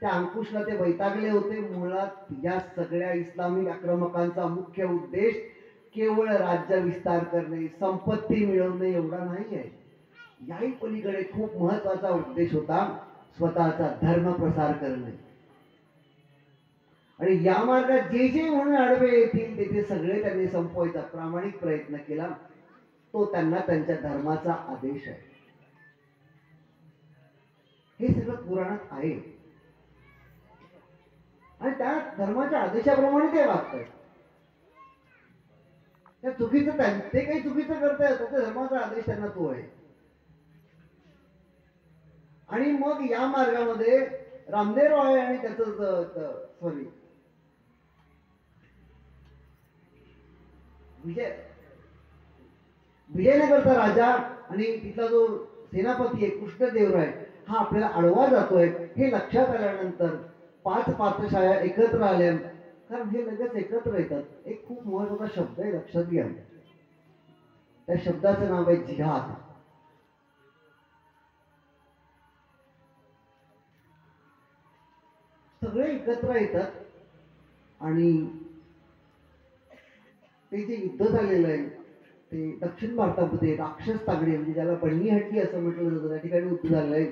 Speaker 2: त्या अंकुशला ते वैतागले होते. मुळात या सगळ्या इस्लामिक आक्रमकांचा मुख्य उद्देश केवळ राज्य विस्तार करणे, संपत्ती मिळवणे एवढा नाही आहे. याही पलीकडे खूप महत्वाचा उद्देश होता स्वतःचा धर्म प्रसार करणे. आणि या मार्गात जे जे म्हणून आडवे येतील ते सगळे त्यांनी संपवायचा प्रामाणिक प्रयत्न केला. तो त्यांना त्यांच्या धर्माचा आदेश आहे. हे सगळं पुराणात आहे आणि त्या धर्माच्या आदेशाप्रमाणे ते वागतात. त्या चुकीचं ते काही चुकीचं करतायत, त्या धर्माचा आदेश त्यांना तो आहे. आणि मग या मार्गामध्ये रामदेव रॉय आणि त्याचं विजयनगरचा राजा आणि तिथला जो सेनापती आहे कृष्णदेवराय हा आपल्याला आडवा जातोय हे लक्षात आल्यानंतर 5 पातशाह्या एकत्र आल्या. कारण हे लगेच एकत्र येतात. एक खूप महत्वाचा शब्द आहे, लक्षात घ्या. त्या शब्दाचं नाव आहे जिहाद. सगळे एकत्र येतात आणि ते जे युद्ध झालेलं आहे ते दक्षिण भारतामध्ये राक्षस तागडे म्हणजे ज्याला बन्नीहट्टी असं म्हटलं जातं त्या ठिकाणी युद्ध झालंय.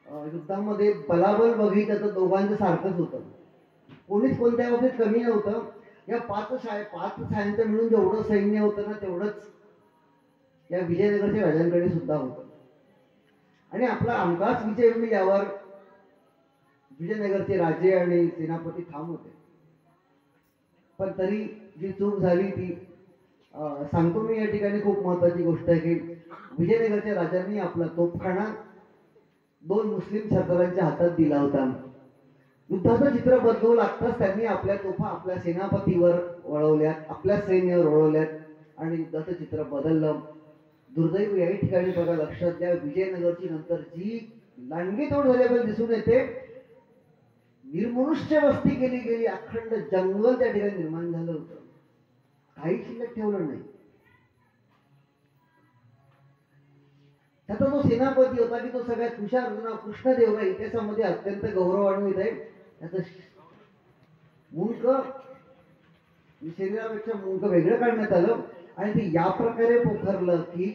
Speaker 2: युद्धामध्ये बलाबल बघितलं तर दोघांचं सारखंच होतं. कोणीच कोणत्या बाबतीत कमी नव्हतं. या 5 शाह्यांचं मिळून जेवढं सैन्य होतं ना तेवढंच या विजयनगरच्या राजांकडे सुद्धा होतं. आणि आपला हमखास विजय होईल यावर विजयनगरचे राजे आणि सेनापती ठाम होते. पण तरी जी चूक झाली ती सांगतो मी या ठिकाणी. खूप महत्वाची गोष्ट आहे की विजयनगरच्या राजांनी आपला तोफखाना 2 मुस्लिम सरदारांच्या हातात दिला होता. युद्धाचं चित्र बदलू लागताच त्यांनी आपल्या तोफा आपल्या सेनापतीवर वळवल्यात, आपल्या सैन्यावर वळवल्यात आणि युद्धाचं चित्र बदललं. दुर्दैव याही ठिकाणी बघा, लक्षात घ्या, विजयनगरची नंतर जी लांडगेतोड झाल्याबद्दल दिसून येते. निर्मनुष्य वस्ती केली गेली, अखंड जंगल त्या ठिकाणी निर्माण झालं होतं. काही शिल्लक ठेवलं नाही. त्याचा जो सेनापती होता की तो सगळ्यात हुशार कृष्णदेवराय इतिहासामध्ये अत्यंत गौरवान्वित आहे. त्याचं मुंडक शरीरापेक्षा मुंडक वेगळं काढण्यात आलं आणि ते या प्रकारे पोखरलं की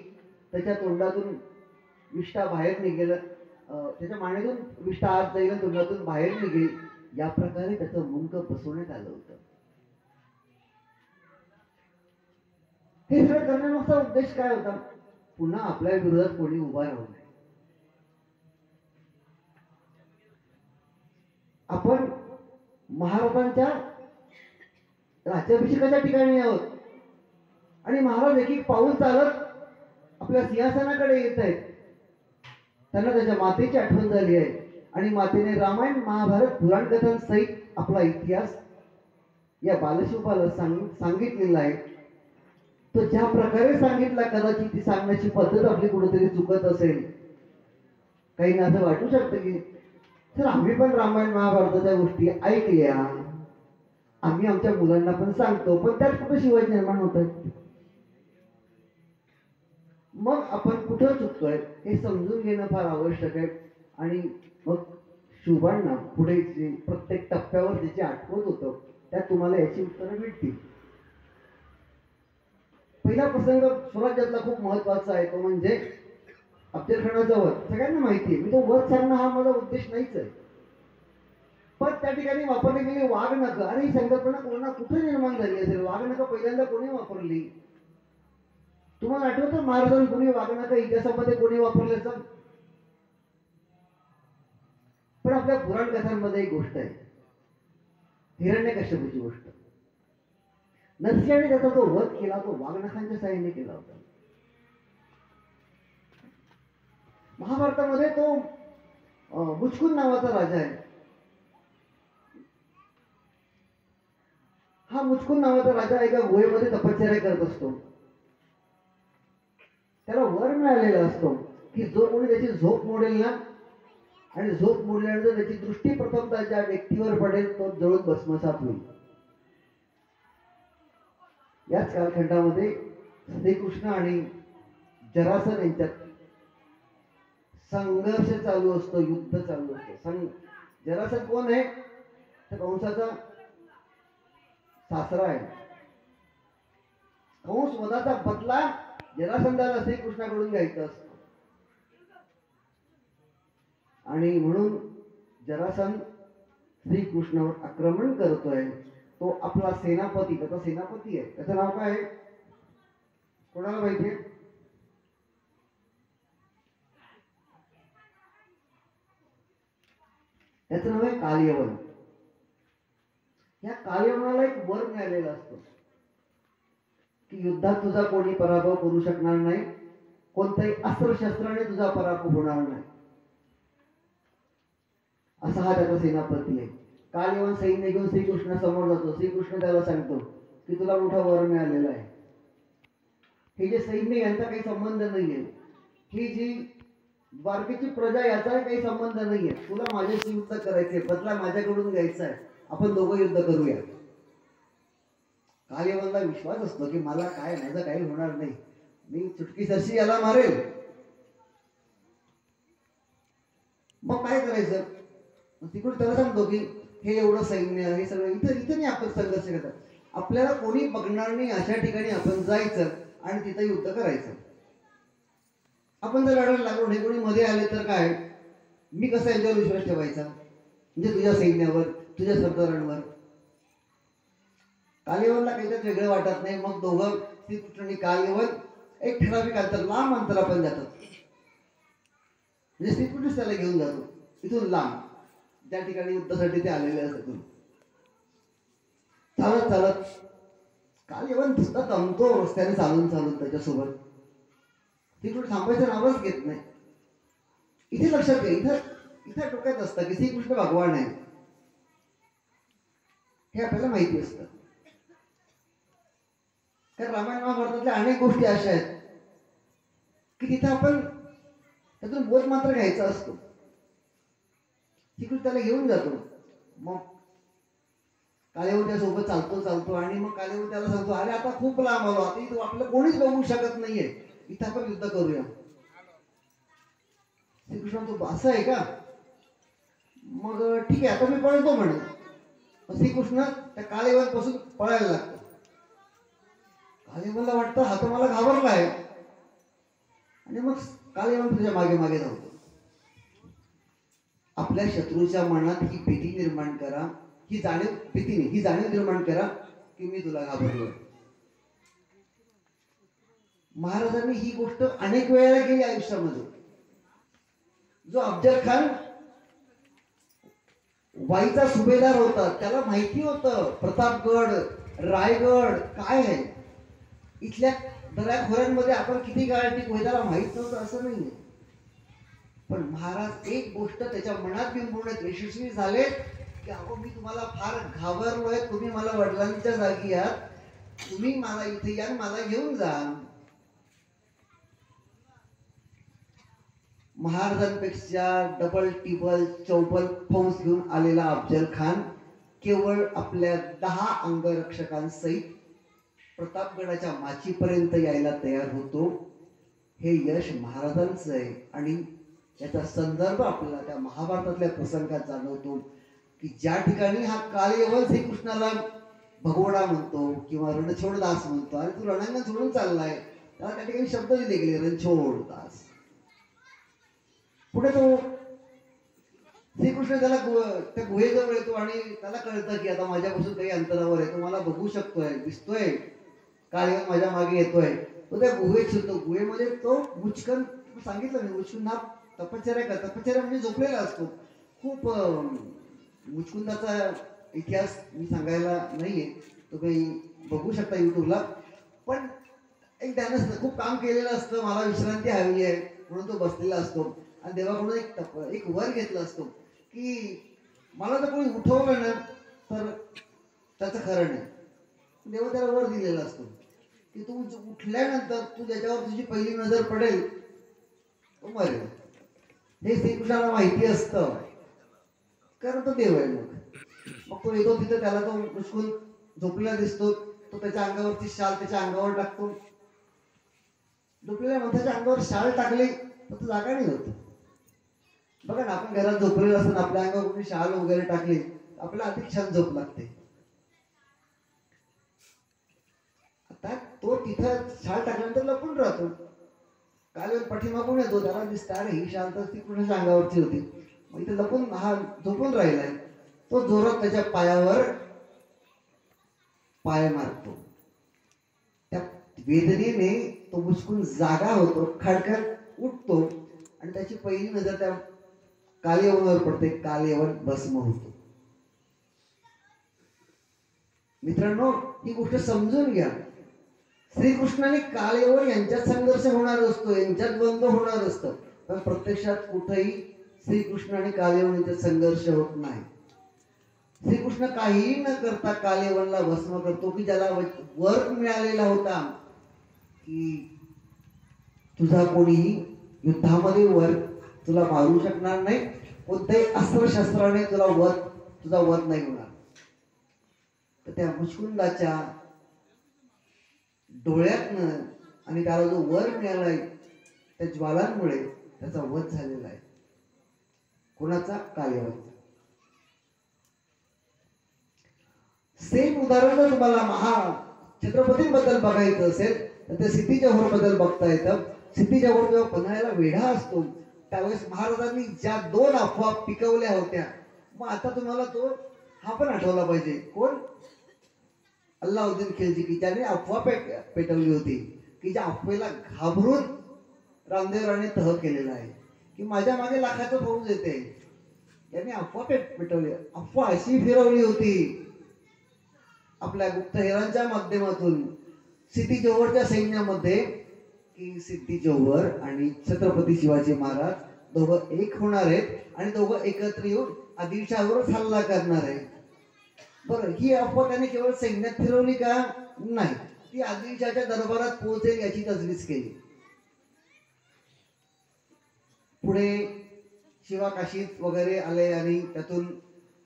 Speaker 2: त्याच्या तोंडातून विष्ठा बाहेर निघेल, त्याच्या मानेतून विष्ठा आत जाईल, तोंडातून बाहेर निघेल, या प्रकारे त्याचं मुंडक बसवण्यात आलं होतं. हे सगळं करण्यामागचा उद्देश काय होता? पुन्हा आपल्या विरोधात कोणी उभा राहू नये. आपण महाराजांच्या राज्याभिषेकाच्या ठिकाणी आहोत आणि महाराज एक पाऊल चालत आपल्या सिंहासनाकडे येत आहेत. त्यांना त्याच्या मातेची आठवण झाली आहे आणि मातेने रामायण महाभारत पुराण कथांसहित आपला इतिहास या बालशिवपाला सांगितलेला आहे. तो ज्या प्रकारे सांगितला कदाचित ती सांगण्याची पद्धत आपली कुठेतरी चुकत असेल. काही असं वाटू शकतं की सर आम्ही पण रामायण महाभारताच्या गोष्टी ऐकल्या, आम्ही आमच्या मुलांना पण सांगतो, पण त्यात कुठं शिवाजी निर्माण होत आहे. मग आपण कुठं चुकतोय हे समजून घेणं फार आवश्यक आहे. आणि मग शिवबांना पुढे जे प्रत्येक टप्प्यावर जे आठवत होतं त्यात तुम्हाला याची उत्तरं मिळतील. पहिला प्रसंग स्वराज्यातला खूप महत्वाचा आहे, तो म्हणजे अफजलखानाचा वध. सगळ्यांना माहिती आहे, मी तो वध सांगणं हा माझा उद्देश नाहीच आहे. पण त्या ठिकाणी वापरली गेली वाघनखं, आणि ही संकल्पना कोणा कुठे निर्माण झाली असेल? वाघनखं पहिल्यांदा कोणी वापरली? तुम्हाला आठवतं महाराजांनी कोणी वाघनखं इतिहासामध्ये कोणी वापरल्याचं? पण आपल्या पुराण कथांमध्ये एक गोष्ट आहे, हिरण्यकश्यपूची गोष्ट. नरसिंहाने त्याचा जो वध केला तो वाघनखांच्या साहाय्याने केला होता. महाभारतामध्ये तो मुचकुंद नावाचा राजा आहे. हा मुचकुंद नावाचा राजा एका गुहेमध्ये तपश्चर्या करत असतो. त्याला वर मिळालेला असतो की जो कोणी त्याची झोप मोडेल ना, आणि झोप मोडल्यानंतर त्याची दृष्टी प्रथमतः ज्या व्यक्तीवर पडेल तो जळून भस्मसात होईल. याच कालखंडामध्ये श्रीकृष्ण आणि जरासंध यांच्यात संघर्ष चालू असतो, युद्ध चालू असतो. जरासंध कोण आहे? तर कंसाचा सासरा आहे. कंस वधाचा बदला जरासंधाला श्रीकृष्णाकडून घ्यायचा असतो, आणि म्हणून जरासंध श्रीकृष्णावर आक्रमण करतोय. तो आपला सेनापती, त्याचा सेनापती आहे, त्याचं नाव काय आहे? कोणाला माहितीये? त्याचं नाव आहे कालयवन. या कालयवनाला एक वर मिळालेला असतो की युद्धात तुझा कोणी पराभव करू शकणार नाही, कोणत्याही अस्त्रशस्त्राने तुझा पराभव होणार नाही, असा हा त्याचा सेनापती आहे. कालयवन सैन्य घेऊन श्रीकृष्ण समोर जातो. श्रीकृष्ण त्याला सांगतो की तुला मोठा वर मिळालेला आहे. हे जे सैन्य यांचा काही संबंध नाहीये, ही जी द्वारकेची प्रजा याचा काही संबंध नाहीये. तुला माझ्याशी युद्ध करायचे, बदला माझ्याकडून घ्यायचा आहे, आपण दोघं युद्ध करूया. कालयवनला विश्वास असतो की मला काय, माझं काही होणार नाही, मी चुटकीसरशी याला मारेल. मग काय करायचं? तिकडून त्याला सांगतो की हे एवढं सैन्य, हे सगळं इथं नाही आपण संघर्ष करतात, आपल्याला कोणी बघणार नाही अशा ठिकाणी आपण जायचं आणि तिथं युद्ध करायचं. आपण जर लढायला लागलो, हे कोणी मध्ये आले तर काय, मी कसा यांच्यावर विश्वास ठेवायचा? म्हणजे तुझ्या सैन्यावर, तुझ्या सरदारांवर. कालयवनला काही त्यात वेगळं वाटत नाही. मग दोघं श्रीकृष्ण आणि कालयवन एक ठराविक अंतर, लांब अंतर आपण जातात. म्हणजे श्रीकृष्ण त्याला घेऊन जातो इथून लांब, ज्या ठिकाणी युद्धासाठी ते आलेले असतात. चालत चालत कालयवन सुद्धा दमतो रस्त्याने चालून चालून त्याच्यासोबत. श्रीकृष्ण थांबायचं नावच घेत नाही. इथे लक्षात घ्या, इथं डोक्यात असतं की श्रीकृष्ण भगवान आहे, हे आपल्याला माहिती असतं. कारण रामायण महाभारतातल्या अनेक गोष्टी अशा आहेत की तिथं आपण त्यातून बोध मात्र घ्यायचा असतो. श्रीकृष्ण त्याला घेऊन जातो. मग कालयवन त्यासोबत चालतो आणि मग कालयवन त्याला सांगतो, अरे आता खूप लांब आलो, आता इथं आपलं कोणीच बघू शकत नाहीये, इथं आपण युद्ध करूया. श्रीकृष्ण तो असं आहे का? मग ठीक आहे, आता मी पळतो म्हणे. श्रीकृष्ण त्या कालयवन पासून पळायला लागतो. कालयवनला वाटतं हा तर मला घाबरला आहे, आणि मग कालयवन तुझ्या मागे मागे धावतो. आपल्या शत्रूच्या मनात ही भीती निर्माण करा, ही जाणीव, भीती नाही, ही जाणीव निर्माण करा की मी तुला घाबरलो. महाराजांनी ही गोष्ट अनेक वेळेला केली आयुष्यामध्ये. जो अफजल खान वाईचा सुभेदार होता, त्याला माहिती होतं प्रतापगड, रायगड काय आहे, इथल्या दऱ्याखोऱ्यांमध्ये आपण किती काळ टिकू, त्याला माहित नव्हतं असं नाहीये. पण महाराज एक गोष्ट त्याच्या मनात बिंबवण्यात यशस्वी झाले की अहो मी तुम्हाला फार घाबरलोय, तुम्ही मला वडिलांच्या जागी आहात, तुम्ही मला इथे या, मला घेऊन जा. महाराजांपेक्षा डबल टिबल चौबल फौज घेऊन आलेला अफजल खान केवळ आपल्या 10 अंगरक्षकांसहित प्रतापगडाच्या माचीपर्यंत यायला तयार होतो. हे यश महाराजांचं आहे, आणि याचा संदर्भ आपल्याला त्या महाभारतातल्या प्रसंगात जाणवतो.
Speaker 1: की ज्या ठिकाणी हा कालयवन श्रीकृष्णाला भगवडा म्हणतो किंवा रणछोड दास म्हणतो, आणि तू रणांगण सोडून चाललाय, त्याला त्या ठिकाणी शब्द दिले गेले रणछोड दास. पुढे तो श्रीकृष्ण त्याला त्या गुहेजवळ येतो आणि त्याला कळतं की आता माझ्यापासून काही अंतरावर आहे, तो मला बघू शकतोय, दिसतोय, कालयवन माझ्या मागे येतोय. तो त्या गुहेत शिरतो. गुहेमध्ये तो मुचकन, सांगितलं मी, मुचकुंद हा तपश्चर्या म्हणजे झोपलेला असतो. खूप मुचकुंदाचा इतिहास मी सांगायला नाहीये, तो काही बघू शकता युट्यूबला. पण एक ध्यानच, खूप काम केलेलं असतं, मला विश्रांती हवी आहे म्हणून तो बसलेला असतो आणि देवाकडून एक वर घेतला असतो की मला जर कोणी उठवलं ना तर त्याचं खरं नाही. देवा त्याला वर दिलेला असतो की तू उठल्यानंतर तू ज्याच्यावर तुझी पहिली नजर पडेल तो मरेल. हे श्रीकृष्णाला माहिती असतं, कारण तो देव आहे. मग तो येतो तिथे, त्याला तो मुचकून झोपलेला दिसतो. तो त्याच्या अंगावरची शाल त्याच्या अंगावर टाकतो. झोपलेल्या माणसाच्या अंगावर शाल टाकली तर तो जागा नाही होत. बघा ना, आपण घरात झोपलेलं असताना आपल्या अंगावर कोणी शाल वगैरे टाकली आपल्याला अधिक छान झोप लागते. आता तो तिथं शाल टाकल्यानंतर लपून राहतो. काल पाठीमागून येतो, त्याला दिसतं अरे ही शाल तर ती कुणाच्या अंगावरची होती, मग इथे लपून हा झोपून राहिलाय. तो जोरात त्याच्या पायावर पाय मारतो. त्या वेदनेने तो मुचकून जागा होतो, खडखड उठतो आणि त्याची पहिली नजर त्या कालयवनावर पडते. कालयवन भस्म होतो. मित्रांनो, ही गोष्ट समजून घ्या. श्रीकृष्ण आणि कालयवन यांच्यात संघर्ष होणार असतो, यांच्यात द्वंद्व होणार असतं, पण प्रत्यक्षात कुठेही श्रीकृष्ण आणि कालयवन यांच्यात संघर्ष होत नाही. श्रीकृष्ण काहीही न करता कालयवनला भस्म करतो, की ज्याला वर मिळालेला होता की तुझा कोणीही युद्धामध्ये वर तुला मारू शकणार नाही, कोणत्याही अस्त्रशस्त्राने तुझा वध नाही होणार. तर त्या मुचकुंदाच्या डोळ्यातनं आणि त्याला जो वर मिळालाय त्या ज्वालांमुळे त्याचा वध झालेला आहे. कोणाचा? कालयवनाचा. सेम उदाहरण जर तुम्हाला छत्रपतींबद्दल बघायचं असेल तर ते सिद्धी जोहर बद्दल बघता येतं. सिद्धी जोहर जेव्हा पन्हाळ्याला वेढा असतो त्यावेळेस महाराजांनी ज्या 2 अफवा पिकवल्या होत्या, मग आता तुम्हाला तो हा पण आठवला पाहिजे. कोण? अल्लाउद्दीन खिलजी, की ज्याने अफवा पेटवली होती, की ज्या अफवेला घाबरून रामदेवराने तह केलेला आहे की माझ्या मागे लाखाचं फौज येते. यांनी अफवा पेटवली. अफवा अशी फिरवली होती आपल्या गुप्तहेरांच्या माध्यमातून सिद्धी जोहरच्या सैन्यामध्ये की सिद्धी जोहर आणि छत्रपती शिवाजी महाराज दोघं एक होणार आहेत आणि दोघं एकत्र येऊन आदिलशाहवर हल्ला करणार आहे. बरं, ही अफवा त्याने केवळ सैन्यात फिरवली का? नाही, ती आदिलशाहच्या दरबारात पोहोचेल याची तजवीज केली. पुढे शिवा काशीत वगैरे आले आणि त्यातून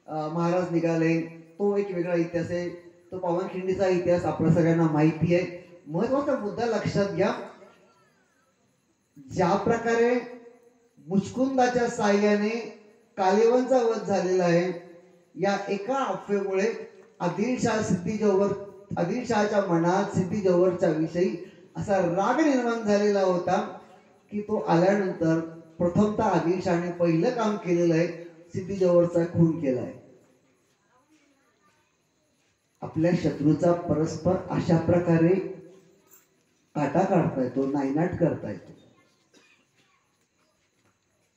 Speaker 1: महाराज निघाले. तो एक वेगळा इतिहास आहे, तो पावनखिंडीचा इतिहास आपल्या सगळ्यांना माहिती आहे. महत्वाचा मुद्दा लक्षात घ्या, ज्या प्रकारे मुचकुंदाच्या साह्याने कालयवनचा वध झालेला आहे, या एका अफवेमुळे आदिलशहाच्या मनात सिद्धी जोहरच्या विषयी असा राग निर्माण झालेला होता की तो आल्यानंतर प्रथमतः आदिलशहाने पहिलं काम केलेलं आहे, सिद्धी जोहरचा खून केलाय. आपल्या शत्रूचा परस्पर अशा प्रकारे काटा काढता येतो, नायनाट करता येतो.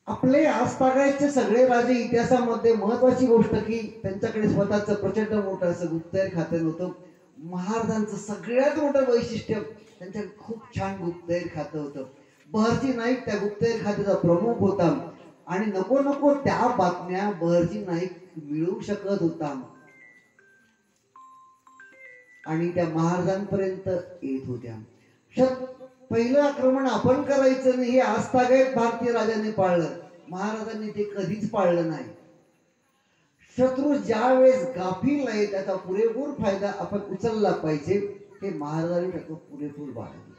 Speaker 1: आपले आसपासचे सगळे राजे इतिहासामध्ये महत्वाची गोष्ट की त्यांच्याकडे स्वतःचं प्रचंड मोठं असं गुप्तहेर खातं नव्हतं. महाराजांचं सगळ्यात मोठं वैशिष्ट्य त्यांच्या खूप छान गुप्तहेर खातं होतं. बहरजी नाईक त्या गुप्तहेर खात्याचा प्रमुख होता आणि नको नको त्या बातम्या बहरजी नाईक मिळवू शकत होता आणि त्या महाराजांपर्यंत येत होत्या. पहिलं आक्रमण आपण करायचं नाही हे आस्थागत भारतीय राजांनी पाळलं, महाराजांनी ते कधीच पाळलं नाही. शत्रू ज्या वेळेस गाफील आहे त्याचा पुरेपूर फायदा आपण उचलला पाहिजे, हे महाराजांनी त्याचं पुरेपूर बाळगलं.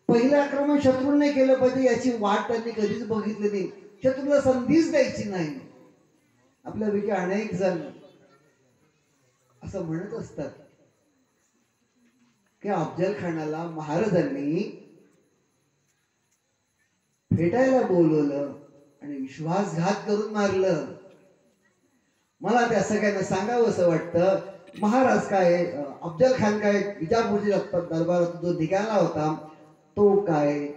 Speaker 1: पहिलं आक्रमण शत्रूने केलं पाहिजे याची वाट त्यांनी कधीच बघितली नाही. शत्रूला संधीच द्यायची नाही आपल्यापैकी अनेक जण असं म्हणत असतात की अफजल खानाला महाराजांनी भेटायला बोलवलं आणि विश्वासघात करून मारलं. मला त्या सगळ्यांना सांगावं असं वाटतं, महाराज काय अफजल खान काय विजापूरच्या दरबारात जो निघाला होता तो काय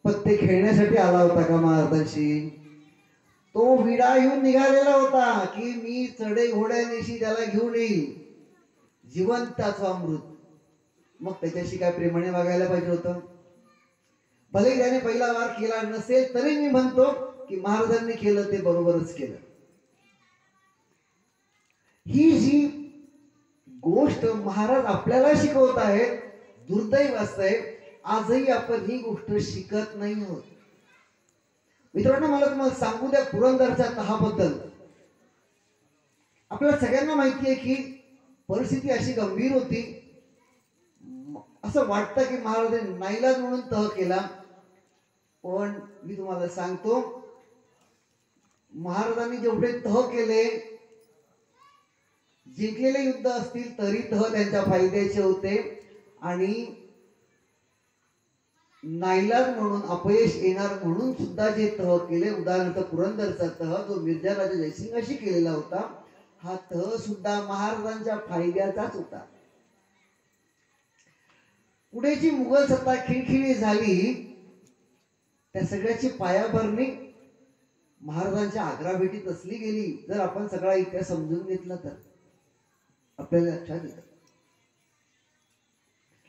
Speaker 1: पत्ते खेळण्यासाठी आला होता का महाराजांशी? तो विडा घेऊन निघालेला होता की मी चढे घोड्यानेशी त्याला घेऊन येईल, जिवंताचा अमृत. मग त्याच्याशी काय प्रेमाने वागायला पाहिजे होतं. भले त्याने पहिला वार केला नसेल तरी मी म्हणतो की महाराजांनी केलं ते बरोबरच केलं. ही जी गोष्ट महाराज आपल्याला शिकवत आहेत, दुर्दैव असतंय आजही आपण ही गोष्ट शिकत नाही आहोत. मित्रांनो, मला तुम्हाला सांगू द्या पुरंदरच्या तहाबद्दल. आपल्याला सगळ्यांना माहिती आहे की परिस्थिती अशी गंभीर होती. असं वाटतं की महाराजांनी नाईलाज म्हणून तह केला, पण मी तुम्हाला सांगतो महाराजांनी जेवढे तह केले, जिंकलेले युद्ध असतील तरी तह त्यांच्या फायद्याचे होते. आणि नाईलाज म्हणून अपयश येणार म्हणून सुद्धा जे तह केले, उदाहरणार्थ पुरंदरचा तह जो मिर्झा राजा जयसिंगाशी केलेला होता, हा तह सुद्धा महाराजांच्या फायद्याचाच होता. पुढे जी मुघल सत्ता खिळखिळी झाली, त्या सगळ्याची पायाभरणी महाराजांच्या आग्रा भेटीत असली गेली. जर आपण सगळा इतिहास समजून घेतला तर आपल्याला लक्षात येतं.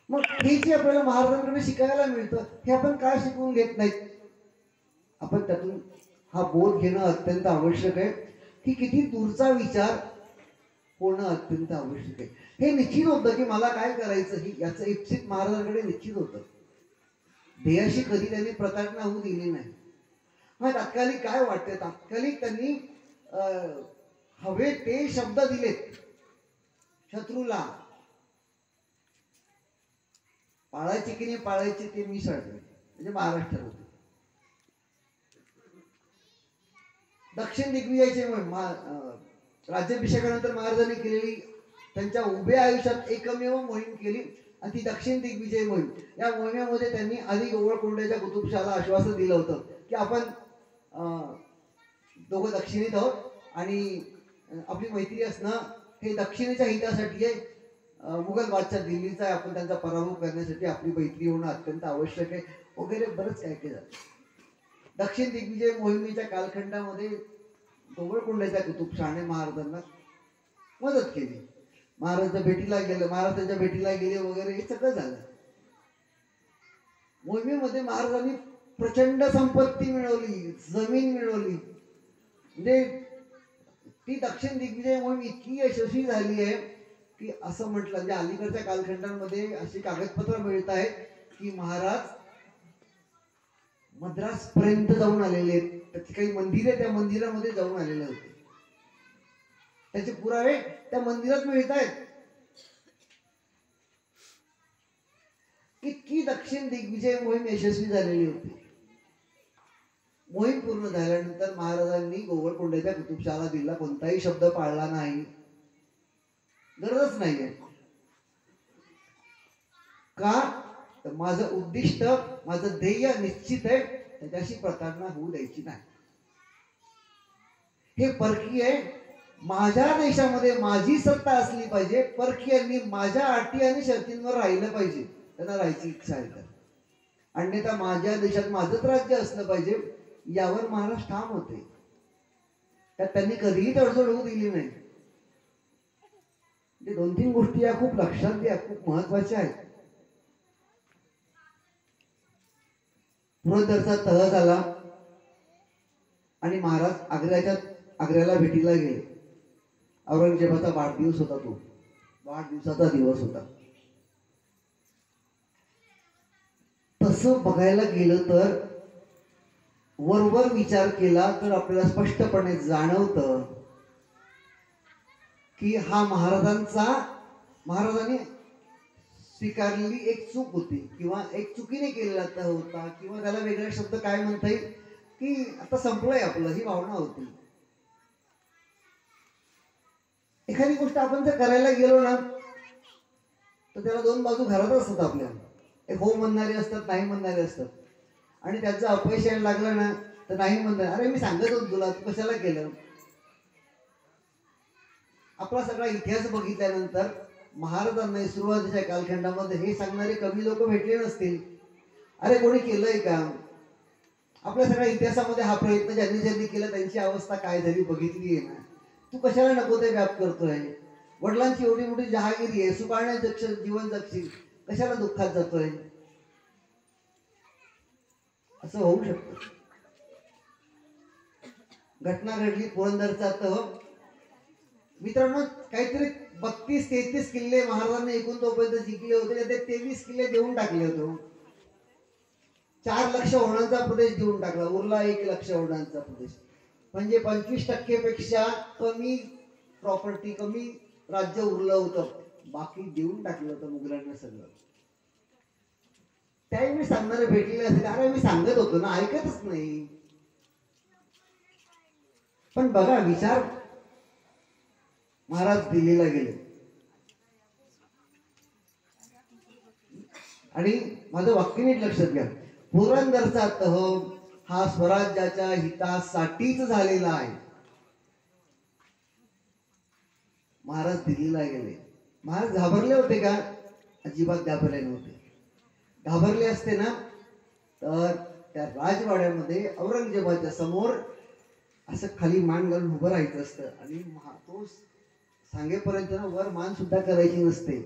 Speaker 1: मग हे जे आपल्याला महाराजांकडे शिकायला मिळतं हे आपण काय शिकवून घेत नाहीत. आपण त्यातून हा बोध घेणं अत्यंत आवश्यक आहे की किती दूरचा विचार होणं अत्यंत आवश्यक आहे. हे निश्चित होतं की मला काय करायचं ही याचं इप्सित महाराजांकडे निश्चित होतं. ध्येयाशी कधी त्यांनी प्रतारणा होऊ दिली नाही. हा तात्कालिक काय वाटते, तात्कालिक त्यांनी हवे ते शब्द दिलेत शत्रूला. पाळायचे की नाही पाळायचे ते मी सांगतो, म्हणजे महाराष्ट्र होते. दक्षिण दिग्विजयाचे राज्याभिषेकानंतर महाराजांनी केलेली त्यांच्या उभ्या आयुष्यात एकमेव मोहीम केली आणि ती दक्षिण दिग्विजय मोहीम. या मोहिमेमध्ये त्यांनी आधी गोवळकोंड्याच्या कुतुबशाला आश्वासन दिलं होतं की आपण दोघं दक्षिणेत आहोत आणि आपली मैत्री असणं हे दक्षिणेच्या हितासाठी आहे. मुघल बादशाह दिल्लीचा आहे, आपण त्यांचा पराभव करण्यासाठी आपली मैत्री होणं अत्यंत आवश्यक आहे वगैरे बरंच काय काय झालं. दक्षिण दिग्विजय मोहिमेच्या कालखंडामध्ये गोवळकोंड्याच्या कुतुबशाहाने महाराजांना मदत केली. महाराजांच्या भेटीला गेलं, महाराजांच्या भेटीला गेले वगैरे हे सगळं झालं. मोहिमेमध्ये महाराजांनी प्रचंड संपत्ती मिळवली, जमीन मिळवली. म्हणजे ती दक्षिण दिग्विजय मोहीम इतकी यशस्वी झाली आहे की असं म्हटलं, म्हणजे अलीकडच्या कालखंडांमध्ये अशी कागदपत्र मिळत आहेत की महाराज मद्रास पर्यंत जाऊन आलेले आहेत. त्याची काही मंदिर आहे, त्या मंदिरामध्ये जाऊन आलेले होते. त्याचे पुरावे त्या मंदिरात मिळत आहेत. इतकी दक्षिण दिग्विजय मोहीम यशस्वी झालेली होती. मोहीम पूर्ण झाल्यानंतर महाराजांनी गोवळकोंड्याच्या कुतुबशाला दिला कोणताही शब्द पाळला नाही. गरजच नाहीये. का तर माझं उद्दिष्ट, माझं ध्येय निश्चित आहे, त्याच्याशी प्रतारणा होऊ द्यायची नाही. हे परकीय आहे. माझ्या देशामध्ये माझी सत्ता असली पाहिजे, परकीयांनी माझ्या अटी आणि शर्तींवर राहिलं पाहिजे, त्यांना राहायची इच्छा आहे तर. अन्यथा माझ्या देशात माझंच राज्य असलं पाहिजे यावर महाराज ठाम होते. त्यात त्यांनी कधीही तडजोड होऊ दिली नाही. दोन तीन गोष्टी या खूप लक्षात घ्या, खूप महत्वाच्या आहेत. पुरंदरचा तह झाला आणि महाराज आग्र्याला भेटीला गेले. औरंगजेबाचा वाढदिवस होता, तो वाढदिवसाचा दिवस होता. तसं बघायला गेलं तर वरवर विचार केला तर आपल्याला स्पष्टपणे जाणवतं की हा महाराजांनी स्वीकारलेली एक चूक होती किंवा एक चुकीने केलेला तह होता, किंवा त्याला वेगळा शब्द काय म्हणता येईल की आता संपलंय आपलं, ही भावना होती. एखादी गोष्ट आपण जर करायला गेलो ना तर त्याला दोन बाजू घरात असतात आपल्या. एक हो म्हणणारे असतात, नाही म्हणणारे असतात. आणि त्याचं अपयश यायला लागलं ना तर नाही म्हणतात, अरे मी सांगत होतो तुला, तू कशाला केलं. आपला सगळा इतिहास बघितल्यानंतर महाराजांना सुरुवातीच्या कालखंडामध्ये हे सांगणारे कवी लोक भेटले नसतील. अरे कोणी केलंय का. आपल्या सगळ्या इतिहासामध्ये हा प्रयत्न ज्यांनी ज्यांनी केला त्यांची अवस्था काय झाली बघितली आहे ना. तू कशाला नको ते व्याप करतोय. वडिलांची एवढी मोठी जहागिरी आहे, सुखाने जीवन जगशील, कशाला दुःखात जातोय. असं होऊ शकतं. घटना घडली पुरंदरचा तह. मित्रांनो, काहीतरी 32-33 किल्ले महाराजांनी एकूण तोपर्यंत जिंकले होते. ते 23 किल्ले देऊन टाकले होते. 4 लक्ष होणांचा प्रदेश देऊन टाकला, उरला 1 लक्ष होणांचा प्रदेश. म्हणजे 25% पेक्षा कमी प्रॉपर्टी, कमी राज्य उरलं होतं. बाकी देऊन टाकलं होतं मुघलांना सगळं. त्यावेळी सांगणारे भेटलेले असेल, अरे मी सांगत होतो ना, ऐकतच नाही. पण बघा विचार, महाराज दिल्लीला गेले आणि माझं वाक्य नीट लक्षात घ्या. पुरंदरचा तह हा स्वराज्याच्या हितासाठीच झालेला आहे. महाराज दिल्लीला गेले. महाराज घाबरले होते का. अजिबात घाबरले नव्हते. घाबरले असते ना तर त्या राजवाड्यामध्ये औरंगजेबाच्या समोर असं खाली मान घालून उभं राहायचं असतं आणि तो सांगेपर्यंत ना वर मान सुद्धा करायची नसते.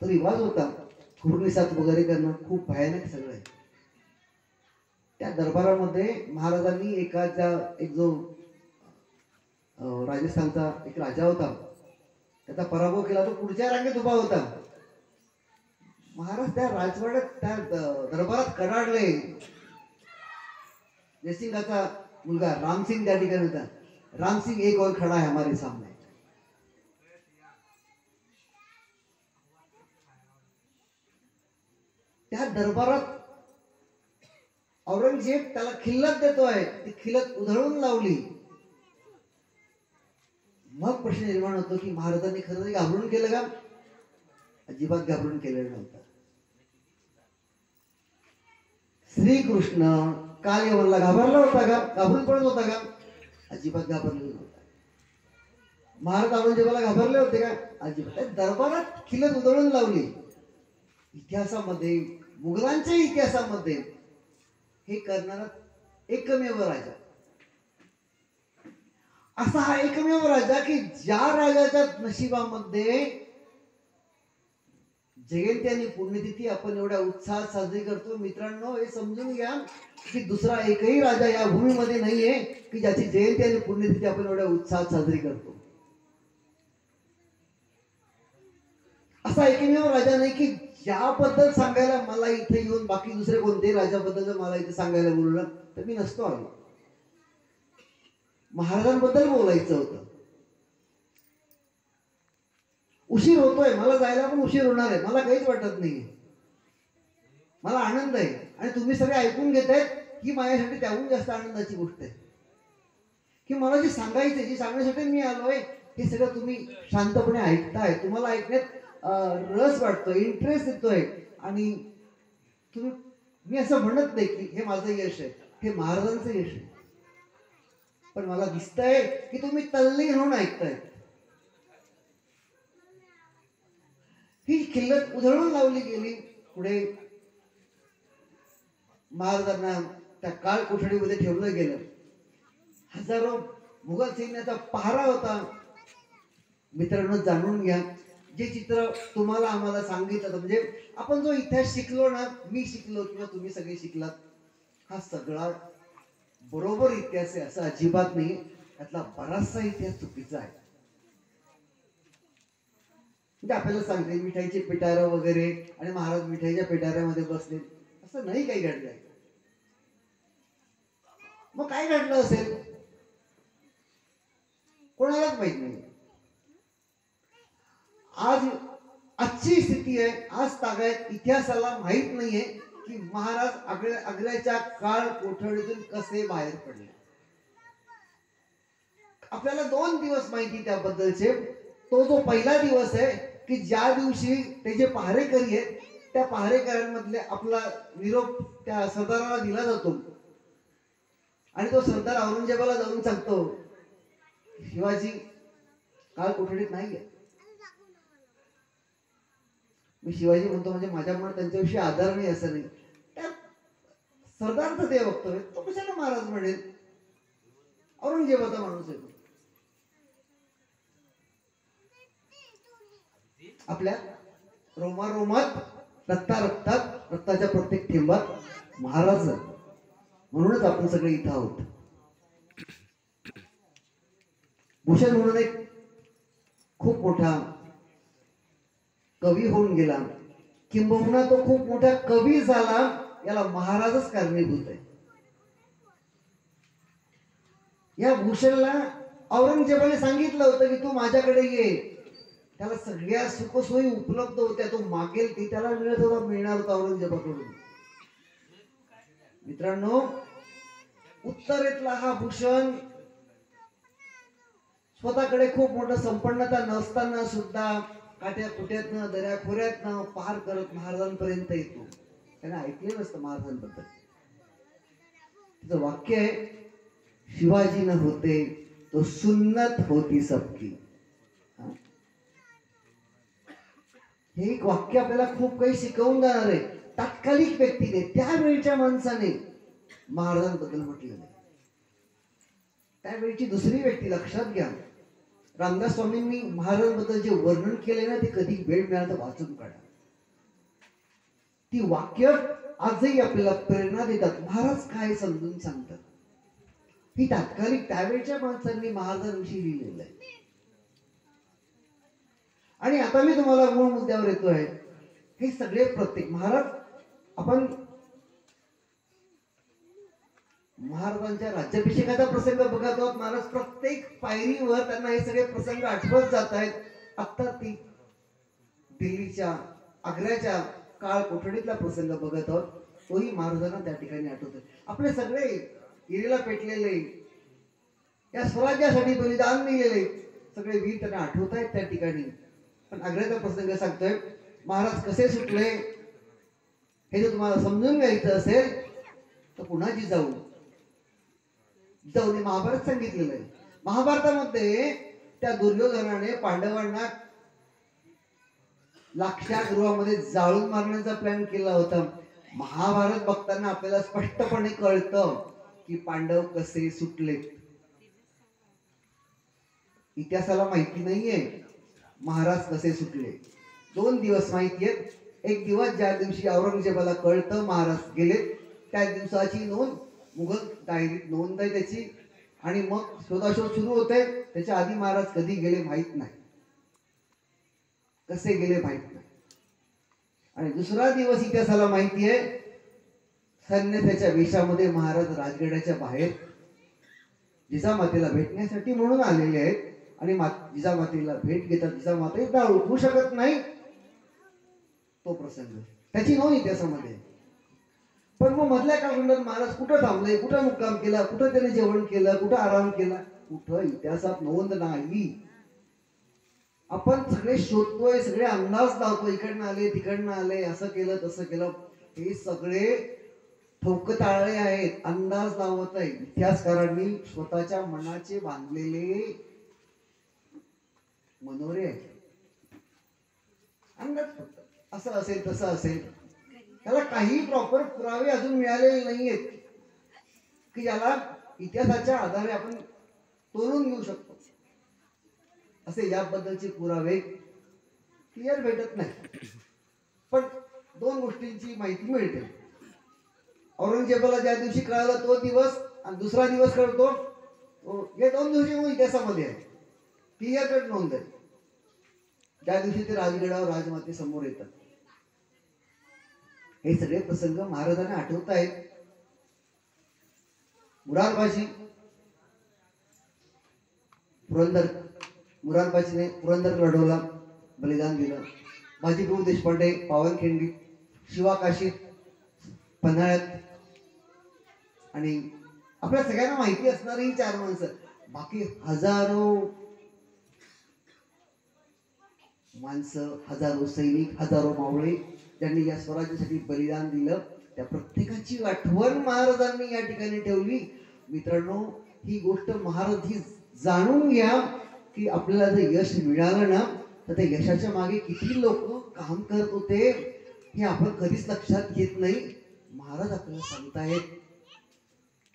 Speaker 1: तो रिवाज होता. खुर्निसात वगैरे करणं खूप भयानक सगळं आहे. त्या दरबारामध्ये महाराजांनी एक जो राजस्थानचा एक राजा होता, त्याचा पराभव केला. तो पुढच्या रांगेत उभा होता. महाराज त्या राजवाड्यात त्या दरबारात कडाडले. जयसिंगाचा मुलगा रामसिंग त्या ठिकाणी होता. रामसिंग एक और खड़ा है हमारे सामने. त्या दरबारात औरंगजेब त्याला खिल्लत देतोय. ती खिल्लत उधळून लावली. मग प्रश्न निर्माण होतो की महाराजांनी खरं घाबरून केलं का. अजिबात घाबरून केलेलं नव्हतं. श्रीकृष्ण कालयवनला घाबरला होता का, घाबरून पडत होता का. अजिबात घाबरलेला नव्हता. महाराज औरंगजेबाला घाबरले होते का. अजिबात. दरबारात खिल्लत उधळून लावली. इतिहासामध्ये, मुघलांच्या इतिहासामध्ये हे करणारा एकमेव राजा. असा हा एकमेव राजा की ज्या राजाच्या नशिबामध्ये जयंती आणि पुण्यतिथी आपण एवढ्या उत्साहात साजरी करतो. मित्रांनो, हे समजून घ्या की दुसरा एकही राजा या भूमीमध्ये नाहीये की ज्याची जयंती आणि पुण्यतिथी आपण एवढ्या उत्साहात साजरी करतो. असा एकमेव राजा नाही की ज्याबद्दल सांगायला मला इथे येऊन बाकी दुसरे कोणत्याही राजाबद्दल जर मला इथे सांगायला बोललं तर मी नसतो आलो. महाराजांबद्दल बोलायचं होतं. उशीर होतोय, मला जायला पण उशीर होणार आहे. मला काहीच वाटत नाही. मला आनंद आहे आणि तुम्ही सगळे ऐकून घेतायत ही माझ्यासाठी त्याहून जास्त आनंदाची गोष्ट आहे की मला जे सांगायचं, जे सांगण्यासाठी मी आलोय हे सगळं तुम्ही शांतपणे ऐकताय. तुम्हाला ऐकण्यात रस वाटतोय, इंटरेस्ट येतोय. आणि तुम्ही, मी असं म्हणत नाही की हे माझं यश आहे, हे महाराजांचं यश आहे. पण मला दिसतंय की तुम्ही तल्लीन होऊन ऐकताय. ही खिल्लत उधळून लावली गेली. पुढे महाराजांना त्या काळ कोठडीमध्ये ठेवलं गेलं. हजारो मुघल सैन्याचा पहारा होता. मित्रांनो, जाणून घ्या, जे चित्र तुम्हाला आम्हाला सांगितलं, म्हणजे आपण जो इतिहास शिकलो ना, मी शिकलो किंवा तुम्ही सगळे शिकलात, हा सगळा बरोबर इतिहास आहे असं अजिबात नाही. त्यातला बराचसा इतिहास चुकीचा आहे. म्हणजे आपल्याला सांगते मिठाईचे पिटारे वगैरे आणि महाराज मिठाईच्या पिटाऱ्यामध्ये बसले, असं नाही काही घडलंय. मग काय घडलं असेल कोणालाच माहित नाही. आजची स्थिती आहे, आज तागायत इतिहासाला माहित नाहीये की महाराज आग्र्याच्या काळ कोठडीतून कसे बाहेर पडले.
Speaker 2: आपल्याला 2 दिवस माहिती त्याबद्दलचे. तो जो पहिला दिवस आहे की ज्या दिवशी ते जे पहारेकरी आहेत त्या पहारेकऱ्यांमधले आपला निरोप त्या सरदाराला दिला जातो आणि तो सरदार औरंगजेबाला जाऊन सांगतो शिवाजी काळ कोठडीत नाहीये. मी शिवाजी म्हणतो म्हणजे माझ्या मनात त्यांच्याविषयी आदर नाही असं नाही, त्या सरदारचं ते वक्तव्य तो कशाला महाराज म्हणेल, औरंगजेबाचा माणूस आहे. आपल्या रोमारोमात रक्तात रक्ताच्या प्रत्येक थेंबात महाराज, म्हणूनच आपण सगळे इथं आहोत. भूषण म्हणून एक खूप मोठा कवी होऊन गेला, किंबहुना तो खूप मोठा कवी झाला, याला महाराजच कारणीभूत आहे. या भूषणला औरंगजेबाने सांगितलं होतं की तू माझ्याकडे ये. त्याला सगळ्या सुखसोयी उपलब्ध होत्या, तो मागेल ती त्याला मिळणार होता औरंगजेबाकडून. मित्रांनो, उत्तरेतला हा भूषण स्वतःकडे खूप मोठं संपन्नता नसताना सुद्धा काट्या कुट्यातनं दऱ्या खोऱ्यातनं पार करत महाराजांपर्यंत येतो. त्याने ऐकले नसतं महाराजांबद्दल. तिचं वाक्य आहे, शिवाजी न होते तो सुन्नत होती सबकी. हे एक वाक्य आपल्याला खूप काही शिकवून जाणार आहे. तात्कालिक व्यक्तीने, त्यावेळच्या माणसाने महाराजांबद्दल म्हटलेलं आहे. त्यावेळची दुसरी व्यक्ती लक्षात घ्या. रामदास स्वामींनी महाराजांबद्दल जे वर्णन केले ना, ते कधी वेळ मिळाला तर वाचून काढा. ती वाक्य आजही आपल्याला प्रेरणा देतात. महाराज काय समजून सांगतात, ही तात्कालिक त्यावेळच्या माणसांनी महाराजांविषयी लिहिलेलं आहे. आणि आता मी तुम्हाला मूळ मुद्द्यावर येतोय. हे सगळे प्रत्येक महाराज, आपण महाराजांच्या राज्याभिषेकाचा प्रसंग बघत आहोत. महाराज प्रत्येक पायरीवर त्यांना हे सगळे प्रसंग आठवत जात आहेत. आता ती दिल्लीच्या, आग्र्याच्या काळ कोठडीतला प्रसंग बघत आहोत, तोही महाराजांना त्या ठिकाणी आठवतोय. आपले सगळे इरेला पेटलेले, या स्वराज्यासाठी बलिदान दिलेले सगळे वीर त्यांना आठवत आहेत त्या ठिकाणी. पण आग्र्याचा प्रसंग सांगतोय, महाराज कसे सुटले हे जर तुम्हाला समजून घ्यायचं असेल तर पुन्हा जिजाऊने महाभारत सांगितलेलं आहे. महाभारतामध्ये त्या दुर्योधनाने पांडवांना लाक्षागृहामध्ये जाळून मारण्याचा प्लॅन केला होता. महाभारत बघताना आपल्याला स्पष्टपणे कळतं की पांडव कसे सुटले. इतिहासाला माहिती नाहीये महाराज कसे सुटले. 2 दिवस माहिती आहेत. एक दिवस ज्या दिवशी औरंगजेबाला कळतं महाराज गेले, त्या दिवसाची नोंद मुघल डायरीत नोंद आहे त्याची. आणि मग शोधाशोध सुरू होते. त्याच्या आधी महाराज कधी गेले माहित नाही, कसे गेले माहित नाही. आणि दुसरा दिवस इतिहासाला माहिती आहे, सैन्याच्या वेशामध्ये महाराज राजगडाच्या बाहेर जिजामातेला भेटण्यासाठी म्हणून आलेले आहेत. आणि जिजामातेला भेट घेतात. जिजामाता एकदा ओळखू शकत नाही तो प्रसंग, त्याची नोंद इतिहासामध्ये. पण मग मधल्या काळात महाराज कुठं थांबले, कुठं मुक्काम केला, कुठं त्याने जेवण केलं, कुठं आराम केला, कुठं इतिहासात नोंद नाही. आपण सगळे शोधतोय, सगळे अंदाज लावतोय, इकडनं आले तिकडनं आले, असं केलं तसं केलं. हे सगळे ठोकताळे आहेत, अंदाज लावत आहे. इतिहासकारांनी स्वतःच्या मनाचे बांधलेले मनोरे आहेत. अंदाज फक्त असं असेल तसं असेल, त्याला काही प्रॉपर पुरावे अजून मिळालेले नाहीयेत की ज्याला इतिहासाच्या आधारे आपण तोलून घेऊ शकतो. असे याबद्दलचे पुरावे क्लिअर भेटत नाही. पण 2 गोष्टींची माहिती मिळते. औरंगजेबाला ज्या दिवशी कळालं तो दिवस, आणि दुसरा दिवस कळतो, हे 2 दिवशी इतिहासामध्ये आहे, क्लिअर कट नोंद आहे. ज्या दिवशी ते राजगडावर राजमाते समोर येतात, हे सगळे प्रसंग महाराजांना आठवत आहेत. मुरारबाजी मुरारबाजीने पुरंदर लढवला, बलिदान दिलं. बाजीप्रभू देशपांडे पावनखिंडी, शिवाकाशीत, पन्हाळ्यात. आणि आपल्या सगळ्यांना माहिती असणारी ही 4 माणसं. बाकी हजारो माणसं, हजारो सैनिक, हजारो मावळे ज्यांनी या स्वराज्यासाठी बलिदान दिलं, त्या प्रत्येकाची आठवण महाराजांनी या ठिकाणी ठेवली. मित्रांनो, ही गोष्ट महाराज ही जाणून घ्या की आपल्याला जर यश मिळालं ना, तर त्या यशाच्या मागे किती लोक काम करत होते हे आपण कधीच लक्षात घेत नाही. महाराज आपल्याला सांगतायत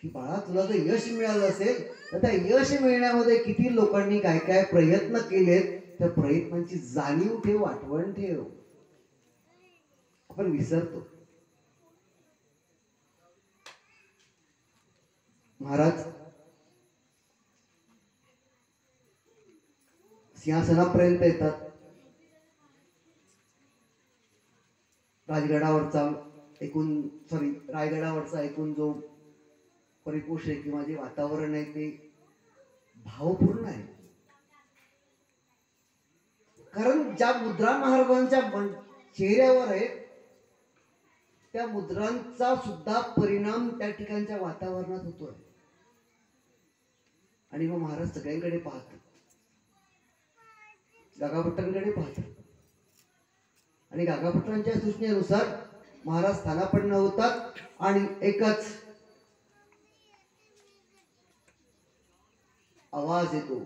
Speaker 2: की बाळा, तुला जर यश मिळालं असेल तर त्या यश मिळण्यामध्ये किती लोकांनी काय काय प्रयत्न केलेत, त्या प्रयत्नांची जाणीव ठेव, आठवण ठेव. आपण विसरतो. महाराज सिंहासनापर्यंत येतात. रायगडावरचा एकूण जो परिपोष आहे किंवा जे वातावरण आहे ते भावपूर्ण आहे. कारण ज्या मुद्रा महाराजांच्या चेहऱ्यावर आहे त्या मुद्रांचा सुद्धा परिणाम त्या ठिकाणच्या वातावरणात होतोय. आणि मग महाराज सगळ्यांकडे पाहतात, गागाभट्टांकडे पाहतात आणि गागाभट्टांच्या सूचनेनुसार महाराज स्थानापन्न होतात आणि एकच आवाज येतो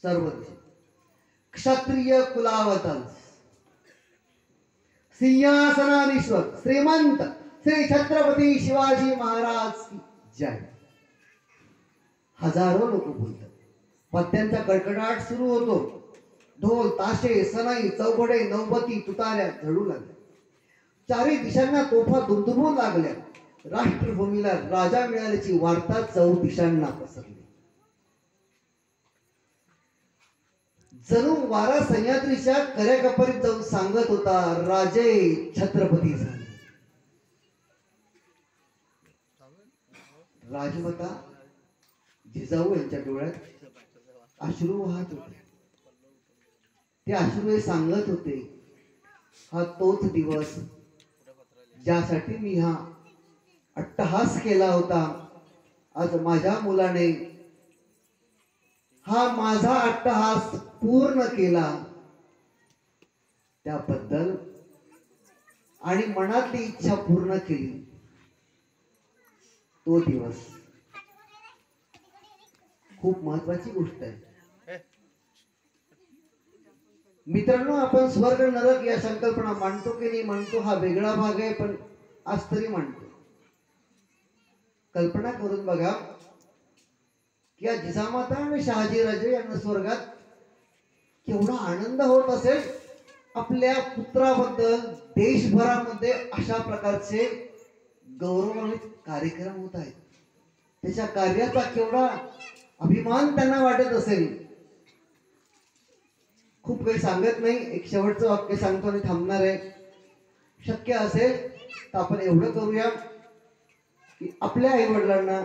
Speaker 2: सर्व दिशेत, क्षत्रिय कुलावतंस सिंहासनाधीश्वर श्रीमंत श्री छत्रपती शिवाजी महाराज की जय. हजारो लोक बोलतात. पत्त्यांचा कडकडाट सुरू होतो. ढोल, ताशे, सनई, चौघडे, नौबती, तुताऱ्या झडू लागल्या. चारी दिशांना तोफा दुमदुमू लागल्या. राष्ट्रभूमीला राजा मिळाल्याची वार्ता चौदिशांना पसरली. जणू वारा सह्याद्रीच्या कऱ्याकपारीत जाऊन सांगत होता, राजे छत्रपती झाले. राजमाता जिजाऊ यांच्या डोळ्यात अश्रू वाहत होते. ते अश्रू हे सांगत होते, हा तोच दिवस ज्यासाठी मी हा अट्टहास केला होता, आज माझ्या मुलाने हा माझा अट्टहास पूर्ण केला. त्याबद्दल आणि मनातली इच्छा पूर्ण केली. तो दिवस खूप महत्वाची गोष्ट आहे. मित्रांनो, आपण स्वर्ग नरक या संकल्पना मांडतो की नाही मांडतो हा वेगळा भाग आहे, पण आज तरी मांडतो. कल्पना करून बघा, या जिजामाता आणि शहाजीराजे यांना स्वर्गात केवढा आनंद होत असेल. आपल्या पुत्राबद्दल देशभरामध्ये अशा प्रकारचे गौरवान्वित कार्यक्रम होत आहेत. त्याच्या कार्याचा केवढा अभिमान त्यांना वाटत असेल. खूप काही सांगत नाही, एक शेवटचं वाक्य सांगतो आणि थांबणार आहे. शक्य असेल तर आपण एवढं करूया की आपल्या आई वडिलांना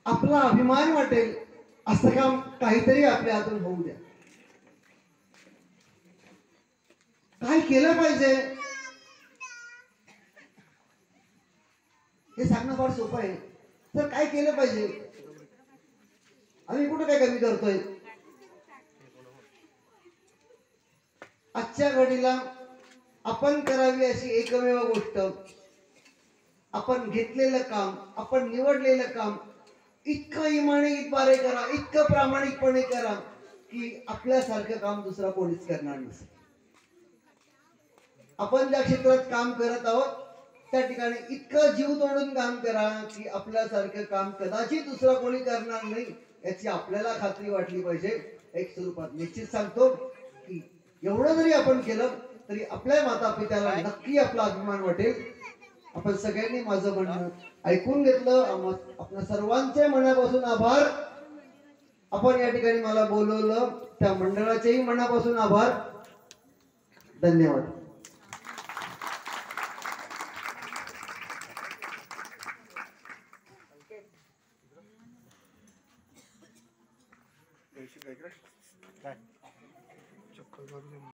Speaker 2: आपला अभिमान वाटेल असं काम काहीतरी आपल्या हातून होऊ द्या. काय केलं पाहिजे हे सांगणं फार सोपं आहे. तर काय केलं पाहिजे, आम्ही कुठं काय कमी करतोय. आजच्या घडीला आपण करावी अशी एकमेव गोष्ट, आपण घेतलेलं काम, आपण निवडलेलं काम इतकं इमानदारीद्वारे करा, इतकं प्रामाणिकपणे करा की आपल्यासारखं काम दुसरा कोणीच करणार नसेल. आपण ज्या क्षेत्रात काम करत आहोत त्या ठिकाणी इतकं जीव तोडून काम करा की आपल्यासारखं काम कदाचित दुसरा कोणी करणार नाही याची आपल्याला खात्री वाटली पाहिजे. एक स्वरूपात निश्चित सांगतो की एवढं जरी आपण केलं तरी आपल्या माता पित्याला नक्की आपला अभिमान वाटेल. आपण सगळ्यांनी माझं म्हणणं ऐकून घेतलं. आपल्या सर्वांचे मनापासून आभार. आपण या ठिकाणी मला बोलवलं त्या मंडळाचेही मनापासून आभार. धन्यवाद.